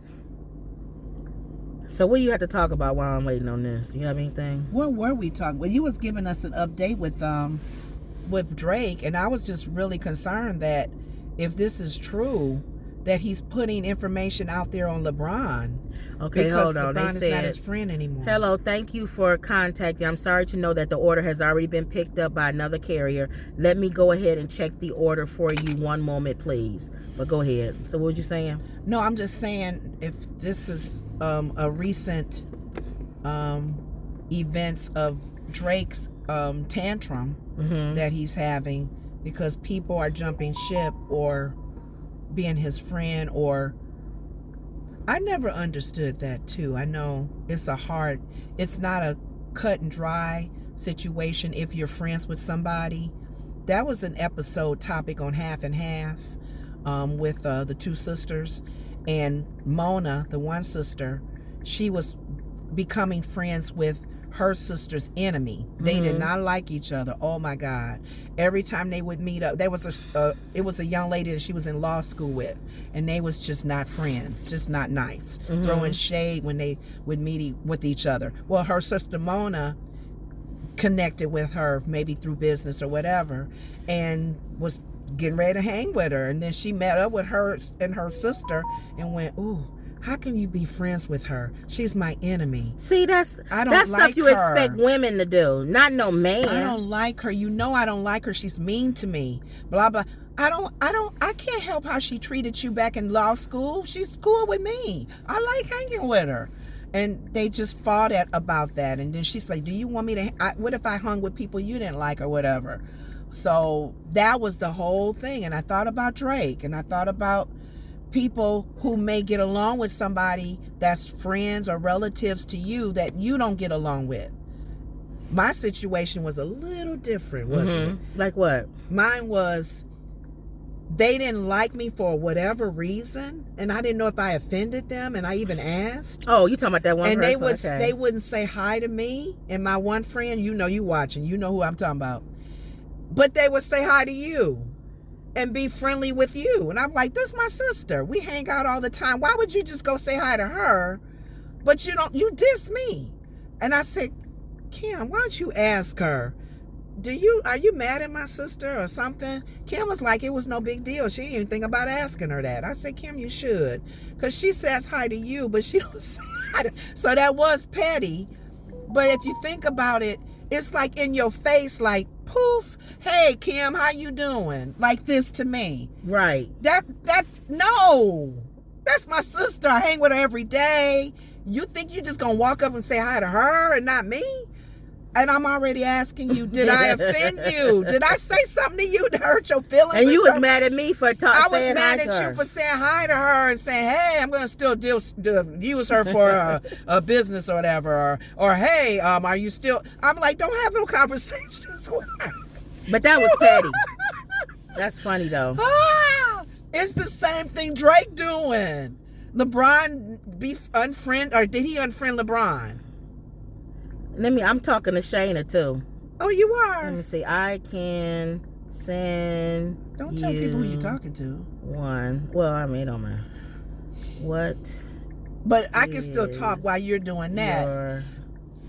So what do you have to talk about while I'm waiting on this? You have anything? What were we talking? Well, you was giving us an update with Drake, and I was just really concerned that if this is true, that he's putting information out there on LeBron. Okay, because hold on. LeBron They is not said, his friend anymore. hello, thank you for contacting. I'm sorry to know that the order has already been picked up by another carrier. Let me go ahead and check the order for you. One moment, please. But go ahead. So what was you saying? No, I'm just saying if this is a recent events of Drake's tantrum that he's having because people are jumping ship or being his friend, or I never understood that too. I know it's not a cut and dry situation if you're friends with somebody. That was an episode topic on Half and Half with the two sisters, and Mona, the one sister, she was becoming friends with her sister's enemy. They did not like each other. Oh my God. Every time they would meet up, it was a young lady that she was in law school with, and they was just not friends, just not nice, throwing shade when they would meet with each other. Well, her sister Mona connected with her maybe through business or whatever, and was getting ready to hang with her, and then she met up with her and her sister and went, ooh, how can you be friends with her? She's my enemy. See, that's like stuff you her. expect women to do, not no man. I don't like her. You know I don't like her. She's mean to me. Blah blah. I can't help how she treated you back in law school. She's cool with me. I like hanging with her. And they just fought about that. And then she's like, do you want me to, what if I hung with people you didn't like or whatever? So that was the whole thing. And I thought about Drake, and I thought about people who may get along with somebody that's friends or relatives to you that you don't get along with. My situation was a little different, wasn't it? Like what? Mine was, they didn't like me for whatever reason, and I didn't know if I offended them, and I even asked. Oh, you talking about that one and person? They wouldn't say hi to me. And my one friend, you know, you watching, you know who I'm talking about, but they would say hi to you and be friendly with you. And I'm like, this is my sister. We hang out all the time. Why would you just go say hi to her, but you diss me? And I said, Kim, why don't you ask her? Are you mad at my sister or something? Kim was like, it was no big deal. She didn't even think about asking her that. I said, Kim, you should. Because she says hi to you, but she don't say hi to... So that was petty. But if you think about it, it's like in your face, like, poof, hey, Kim, how you doing? Like this to me. Right. No. That's my sister. I hang with her every day. You think you just going to walk up and say hi to her and not me? And I'm already asking you, did I offend you? Did I say something to you to hurt your feelings? And you was mad at me for saying hi to her. I was mad at you for saying hi to her and saying, hey, I'm going to still use her for a business or whatever. Or hey, are you still... I'm like, don't have no conversations with her. But that was petty. That's funny, though. It's the same thing Drake doing. LeBron did he unfriend LeBron? I'm talking to Shayna too. Oh, you are? Let me see. I can send Don't tell people who you're talking to. One. Well, I mean, it don't matter. What? But I can still talk while you're doing that.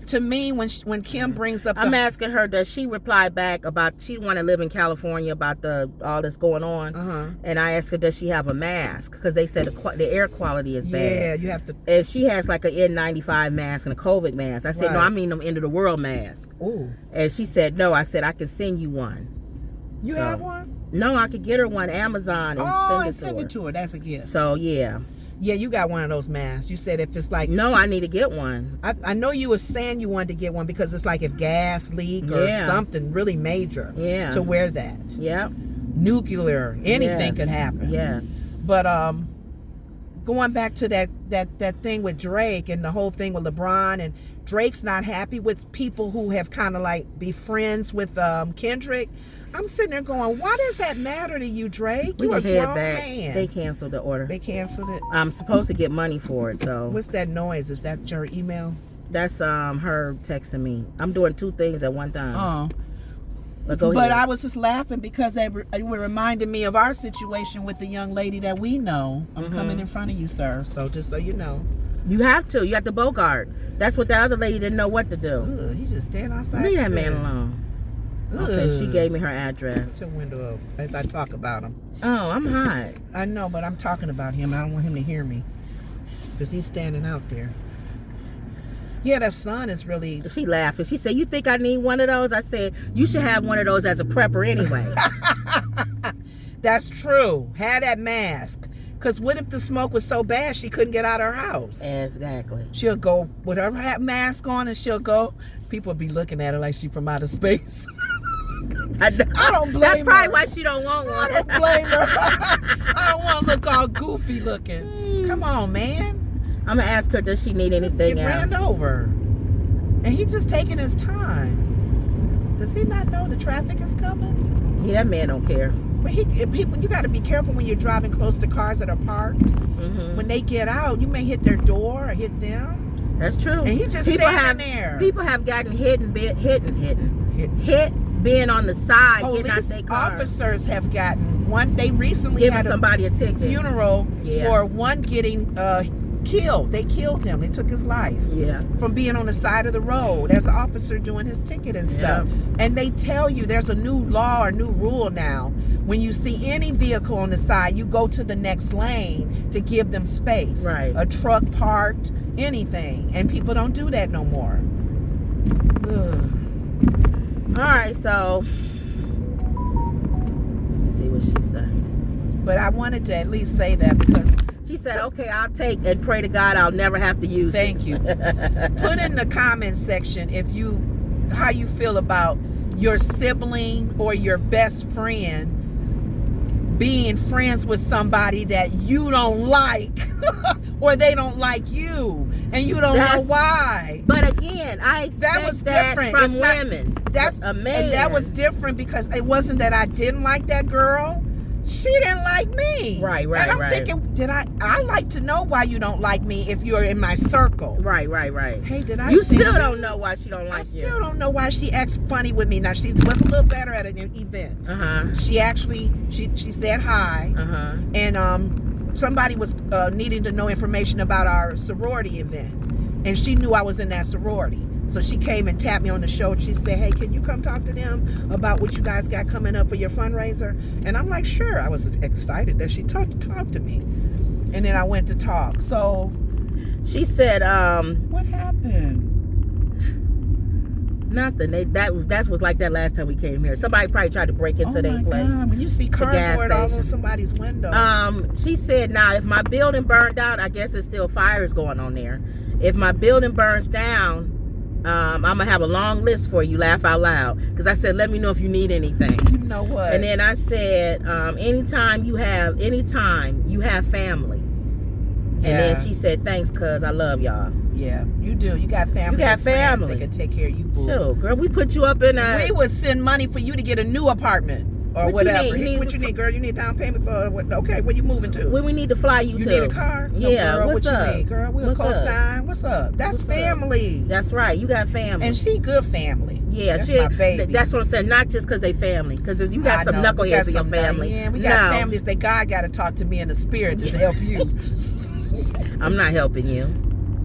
To me, when Kim brings up, I'm asking her, does she reply back about she want to live in California about all this going on? And I asked her, does she have a mask? Because they said the air quality is bad. Yeah, you have to. And she has like an N95 mask and a COVID mask. I said, no, I mean them end of the world mask. Ooh. And she said, no. I said, I can send you one. You have one? No, I could get her one Amazon and send it to her. That's a gift. So yeah. Yeah, you got one of those masks. You said if it's like... No, I need to get one. I know you were saying you wanted to get one because it's like if gas leak or something really major. Yeah. To wear that. Yeah. Nuclear. Anything could happen. Yes. But going back to that thing with Drake and the whole thing with LeBron and Drake's not happy with people who have kind of like be friends with Kendrick. I'm sitting there going, why does that matter to you, Drake? We You a can head grown back. man. They canceled the order. They canceled it. I'm supposed to get money for it, so What's that noise? Is that your email? that's her texting me. I'm doing 2 things at one time. Oh. But go But ahead. I was just laughing because they were reminding me of our situation with the young lady that we know. I'm coming in front of you, sir. So just so you know. You have to. You have to Bogart. That's what the other lady didn't know what to do. Ugh, he just standing outside. Leave that man screaming. alone. Okay, she Ugh. gave me her address. Put your window up as I talk about him. Oh, I'm hot. I know, but I'm talking about him. I don't want him to hear me because he's standing out there. Yeah, that sun is really. She laughing. She said, "You think I need one of those?" I said, "You should have one of those as a prepper anyway." That's true. Had that mask. Because what if the smoke was so bad she couldn't get out of her house? Exactly. She'll go with her mask on and she'll go. People be looking at her like she from outer space. I don't blame That's probably her. why she don't want I one. don't blame her. I don't want to look all goofy looking. Come on, man. I'm gonna ask her, does she need anything He else? ran over. And he just taking his time. Does he not know the traffic is coming? Yeah, that man don't care. But people, you got to be careful when you're driving close to cars that are parked. Mm-hmm. When they get out, you may hit their door or hit them. That's true. And he just standing there. People have gotten hit being on the side, getting out Police their car, officers have gotten one. They recently giving had a somebody a ticket. funeral Yeah. for one getting killed. They killed him. They took his life. Yeah. From being on the side of the road as an officer doing his ticket and stuff. And they tell you there's a new law or new rule now. When you see any vehicle on the side, you go to the next lane to give them space. Right. A truck parked, anything. And people don't do that no more. Ugh. All right, so let me see what she said. But I wanted to at least say that because She said, "Okay, I'll take and pray to God I'll never have to use thank you. Put in the comments section how you feel about your sibling or your best friend being friends with somebody that you don't like or they don't like you and you don't know why. But again, I expect That was that different. from It's not- women. That's a man. And that was different because it wasn't that I didn't like that girl. She didn't like me. Right, And I'm right. thinking, I like to know why you don't like me if you're in my circle. Right. Hey, did I? You think- still don't know why she don't I like you. still don't know why she acts funny with me. Now she was a little better at an event. She actually she said hi, and somebody was needing to know information about our sorority event, and she knew I was in that sorority. So she came and tapped me on the shoulder. She said, "Hey, can you come talk to them about what you guys got coming up for your fundraiser?" And I'm like, "Sure." I was excited that she talked to me, and then I went to talk. So She said, what happened? nothing. That was like that last time we came here. Somebody probably tried to break into their place. God. When you see gas cardboard all on station. somebody's window. She said, now if my building burned down, I guess it's still fires going on there. If my building burns down, I'm gonna have a long list for you. Laugh out loud, because I said, let me know if you need anything. You know what? And then I said, anytime you have family. And then she said, thanks, cuz I love y'all. Yeah, you do. You got family. You got and friends family. that can take care of you. Boo. Sure, girl, we put you up in a. We would send money for you to get a new apartment or What you whatever. need? What you need, girl? You need down payment for what? Okay, where you moving to? Where we need to fly you You to? need a car? No, Yeah, girl, what's what up? you need, girl? We'll What's up? co-sign. What's up? That's What's up? family. That's right. You got family. And she good family. Yeah, that's she. my baby. That's what I'm saying. Not just because they family. Because if you got I some know. We got knuckleheads in your some- family, Yeah, we got no, families that God got to talk to me in the spirit to help you. I'm not helping you.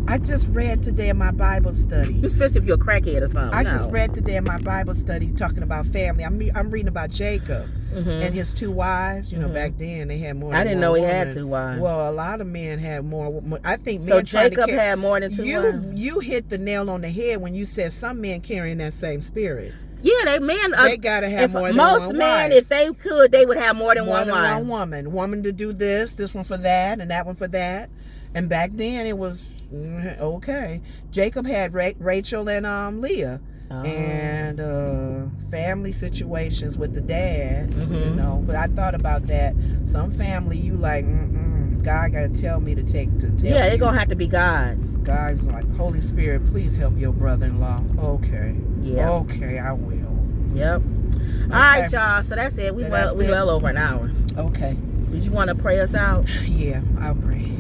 I just read today in my Bible study. Especially if you're a crackhead or something. I no. just read today in my Bible study talking about family. I'm reading about Jacob and his 2 wives. You know, back then they had more. I than didn't one know he woman. had 2 wives. Well, a lot of men had more. I think men So trying to Jacob had more than 2 wives. You hit the nail on the head when you said some men carrying that same spirit. Yeah, they men. They gotta have more than most one men, wife. if they could, they would have more than More one than wife. one woman. Woman to do this one for that, and that one for that. And back then it was okay. Jacob had Rachel and Leah. Oh. And family situations with the dad, you know. But I thought about that. Some family, you like, God got to tell me to tell Yeah, you. it's gonna have to be God. Guys, like, Holy Spirit, please help your brother-in-law. Okay. Yeah. Okay, I will. Yep. All right, y'all. So that's it. We So well that's we it. well over an hour. Okay. Did you want to pray us out? Yeah, I'll pray.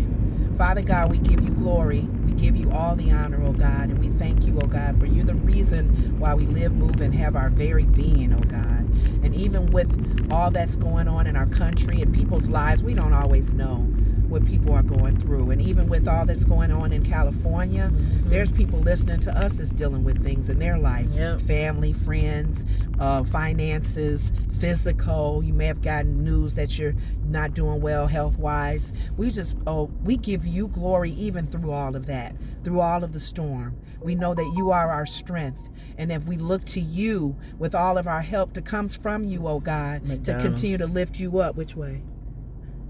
Father God, we give you glory. We give you all the honor, oh God, and we thank you, oh God, for you're the reason why we live, move, and have our very being, oh God. And even with all that's going on in our country and people's lives, we don't always know what people are going through. And even with all that's going on in California, there's people listening to us that's dealing with things in their life. Yep. Family, friends, finances, physical. You may have gotten news that you're not doing well health-wise. We give you glory even through all of that, through all of the storm. We know that you are our strength. And if we look to you with all of our help that comes from you, oh God, to continue to lift you up. Which way?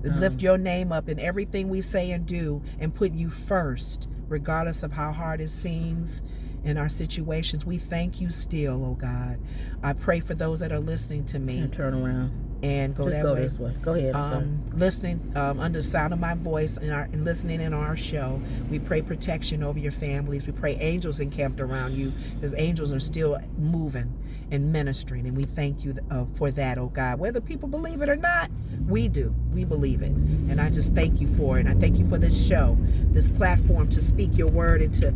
Lift your name up in everything we say and do, and put you first, regardless of how hard it seems in our situations. We thank you still, oh God. I pray for those that are listening to me. And turn around. And go Just that go way. this way. Go ahead. I'm sorry. Listening under the sound of my voice and listening in our show, we pray protection over your families. We pray angels encamped around you, because angels are still moving and ministering, and we thank you for that, oh God. Whether people believe it or not, we do. We believe it, and I just thank you for it. And I thank you for this show, this platform to speak your word and to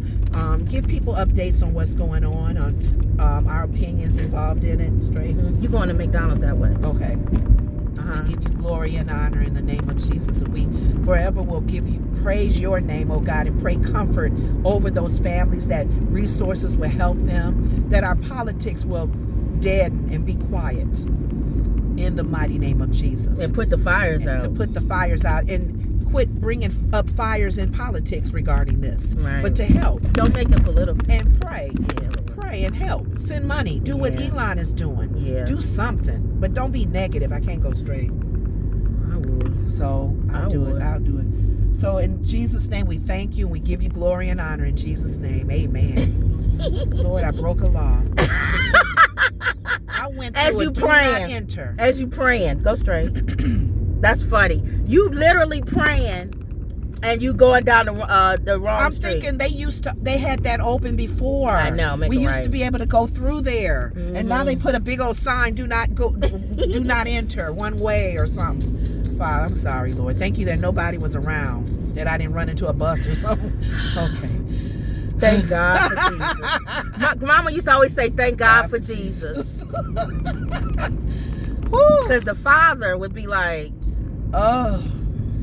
give people updates on what's going on our opinions involved in it. Straight. You going to McDonald's that way? Okay. We give you glory and honor in the name of Jesus, and we forever will praise your name, oh God, and pray comfort over those families, that resources will help them, that our politics will deaden and be quiet in the mighty name of Jesus. And put the fires out. To put the fires out and quit bringing up fires in politics regarding this, right. But to help. Don't make it political. And pray. Yeah. Pray and help. Send money. Do what Elon is doing. Yeah. Do something. But don't be negative. I can't go straight. I would. So I'll do it. So in Jesus' name we thank you and we give you glory and honor in Jesus' name. Amen. Lord, I broke a law. I went through As you do praying. not enter. As you praying. Go straight. That's funny. You literally praying and you going down the wrong street. I'm thinking they had that open before. I know. We used to be able to go through there, and now they put a big old sign: "Do not go, do not enter, one way," or something. Father, I'm sorry, Lord. Thank you that nobody was around, that I didn't run into a bus or something. Okay. Thank God for Jesus. My Mama used to always say, "Thank God for Jesus," because the Father would be like, "Oh."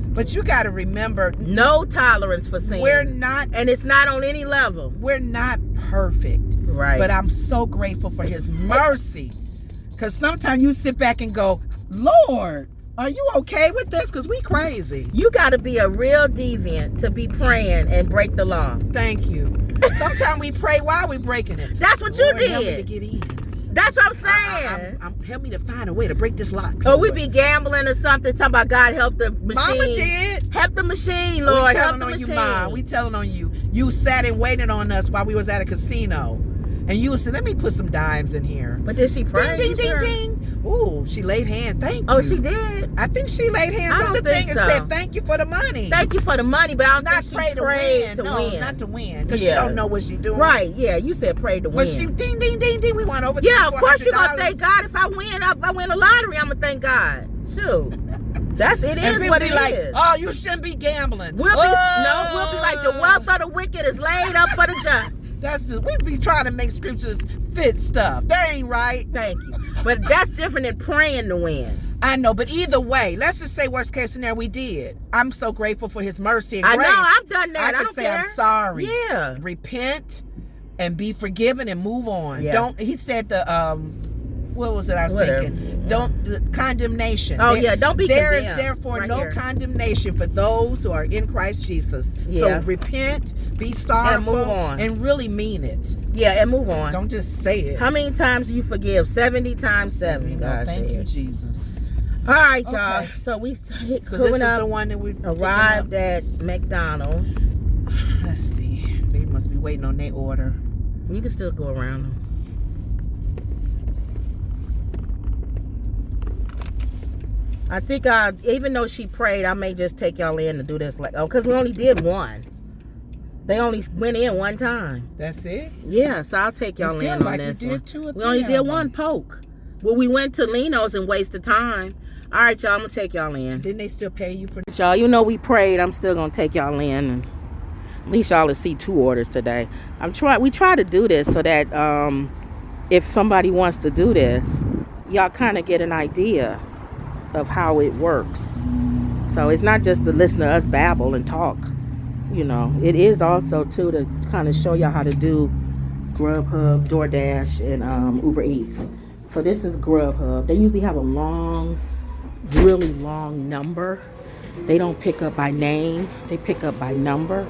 But you got to remember, no tolerance for sin. We're not, and it's not on any level. We're not perfect, right? But I'm so grateful for His mercy, because sometimes you sit back and go, "Lord, are you okay with this? Because we crazy." You got to be a real deviant to be praying and break the law. Thank you. Sometimes we pray while we breaking it. That's what Lord, you help me did. to get in. That's what I'm saying. Help me to find a way to break this lock. Or we be gambling or something, talking about God help the machine. Mama did. Help the machine, Lord. Help the on machine. You, Mom. We telling on you. You sat and waited on us while we was at a casino. And you said, "Let me put some dimes in here." But did she pray? Ding, ding, ding, ding. Ooh, she laid hands. Thank you. Oh, she did? I think she laid hands on the thing and said, "Thank you for the money." Thank you for the money, but I don't not think she to prayed win. win. Not to win. Because she don't know what she's doing. Right, yeah. You said pray to win. But she ding, ding, ding, ding. We went over. Yeah, of course you're going to thank God. If I win a lottery, I'm going to thank God. Shoot. It is what it is. Oh, you shouldn't be gambling. We'll be like, the wealth of the wicked is laid up for the just. That's just, we be trying to make scriptures fit stuff. That ain't right. Thank you. But that's different than praying to win. I know, but either way, let's just say worst case scenario, we did. I'm so grateful for His mercy and grace. I know, I've done that. I can don't say care. I'm sorry. Yeah. Repent and be forgiven and move on. Yeah. He said what was it I was thinking? The condemnation. Oh, don't be There condemned. is therefore right no here. condemnation for those who are in Christ Jesus. Yeah. So repent, be sorrowful, and move on. And really mean it. Yeah, and move on. Don't just say it. How many times do you forgive? 70 times 7. God Thank said. you, Jesus. All right, y'all. Okay. So we So this is the one that we arrived at McDonald's. Let's see. They must be waiting on their order. You can still go around them. I think even though she prayed, I may just take y'all in to do this because we only did one. They only went in one time. That's it? Yeah, so I'll take y'all I feel in on like this we one. did 2 or 3 We only of did them. one poke. Well, we went to Lino's and wasted time. All right, y'all, I'm going to take y'all in. Didn't they still pay you for Y'all, you know we prayed. I'm still going to take y'all in. And at least y'all will see 2 orders today. We try to do this so that if somebody wants to do this, y'all kind of get an idea of how it works. So it's not just to listen to us babble and talk. You know, it is also too to kind of show y'all how to do Grubhub, DoorDash, and Uber Eats. So this is Grubhub. They usually have a long, really long number. They don't pick up by name. They pick up by number.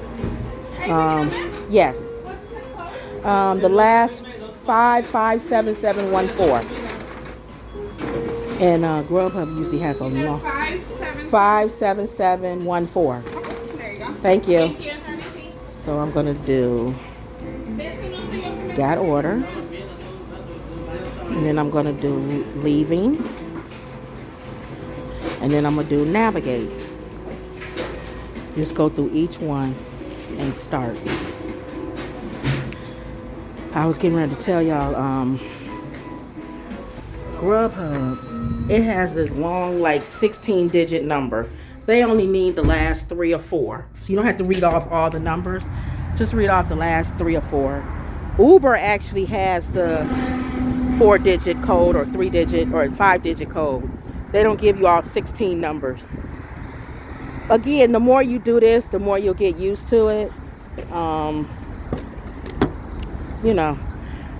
Yes. The last 557714. And Grubhub usually has a long 57714. There you go. Thank you. Thank you. So I'm gonna do that order, and then I'm gonna do leaving, and then I'm gonna do navigate. Just go through each one and start. I was getting ready to tell y'all, Grubhub, it has this long, like 16-digit number. They only need the last 3 or 4. So you don't have to read off all the numbers. Just read off the last 3 or 4. Uber actually has the 4-digit code or 3-digit or 5-digit code. They don't give you all 16 numbers. Again, the more you do this, the more you'll get used to it. You know,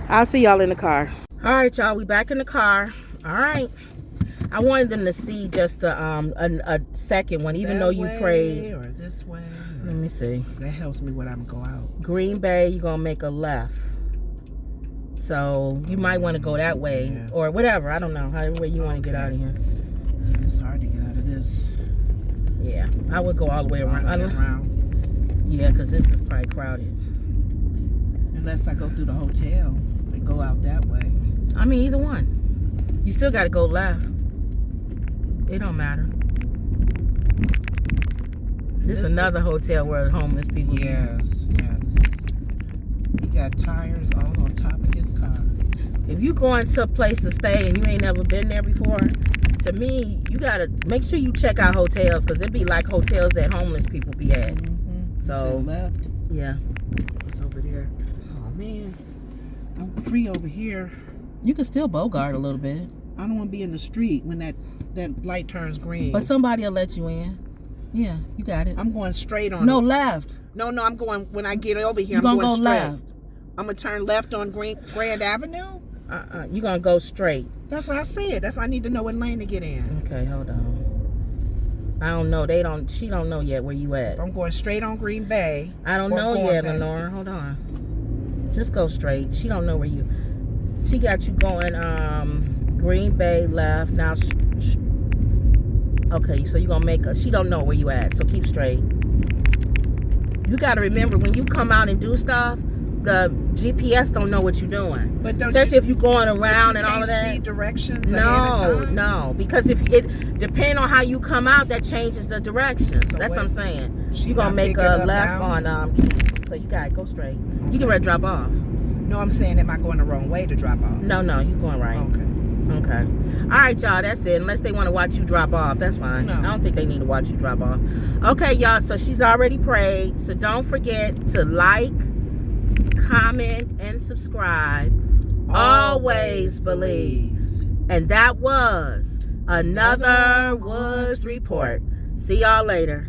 I'll see y'all in the car. All right, y'all, we back in the car. All right. I wanted them to see just a second one, even though you prayed. Or this way. Let me see. That helps me when I'm go out. Green Bay, you're going to make a left. So you might want to go that way. Yeah. Or whatever. I don't know. However way you want to get out of here. Yeah, it's hard to get out of this. Yeah. I would go all the way All the way around. around. Yeah, because this is probably crowded. Unless I go through the hotel and go out that way. I mean, either one. You still got to go left. It don't matter. This is another hotel where homeless people. Yes, yes. He got tires all on top of his car. If you going to a place to stay and you ain't never been there before, to me, you got to make sure you check out hotels because it be like hotels that homeless people be at. Mm-hmm. So, left. yeah. It's over there. Oh, man. I'm free over here. You can still bogart a little bit. I don't want to be in the street when that light turns green. But somebody will let you in. Yeah, you got it. I'm going straight on. No, left. No, I'm going, when I get over here, You're I'm going to going go straight. left. I'm going to turn left on Grand Avenue? You're going to go straight. That's what I said. That's why I need to know what lane to get in. Okay, hold on. I don't know. She don't know yet where you at. I'm going straight on Green Bay. I don't or know going yet, back. Lenora. Hold on. Just go straight. She don't know where you. She got you going Green Bay left. Now okay, so you're gonna make a, she don't know where you at, so keep straight. You gotta remember when you come out and do stuff, the GPS don't know what you're doing. But don't especially you, if you're going but around you and all can't of that. see directions ahead of time? No, because if it depending on how you come out, that changes the directions. So That's what I'm wait, saying. she You're gonna not make picking a up left now? on Keith, so you gotta go straight. You get ready to drop off. No, I'm saying, am I going the wrong way to drop off? No, you're going right. Okay. All right, y'all, that's it. Unless they want to watch you drop off, that's fine. No. I don't think they need to watch you drop off. Okay, y'all, so she's already prayed. So don't forget to like, comment, and subscribe. Always believe. And that was another Woods Report. See y'all later.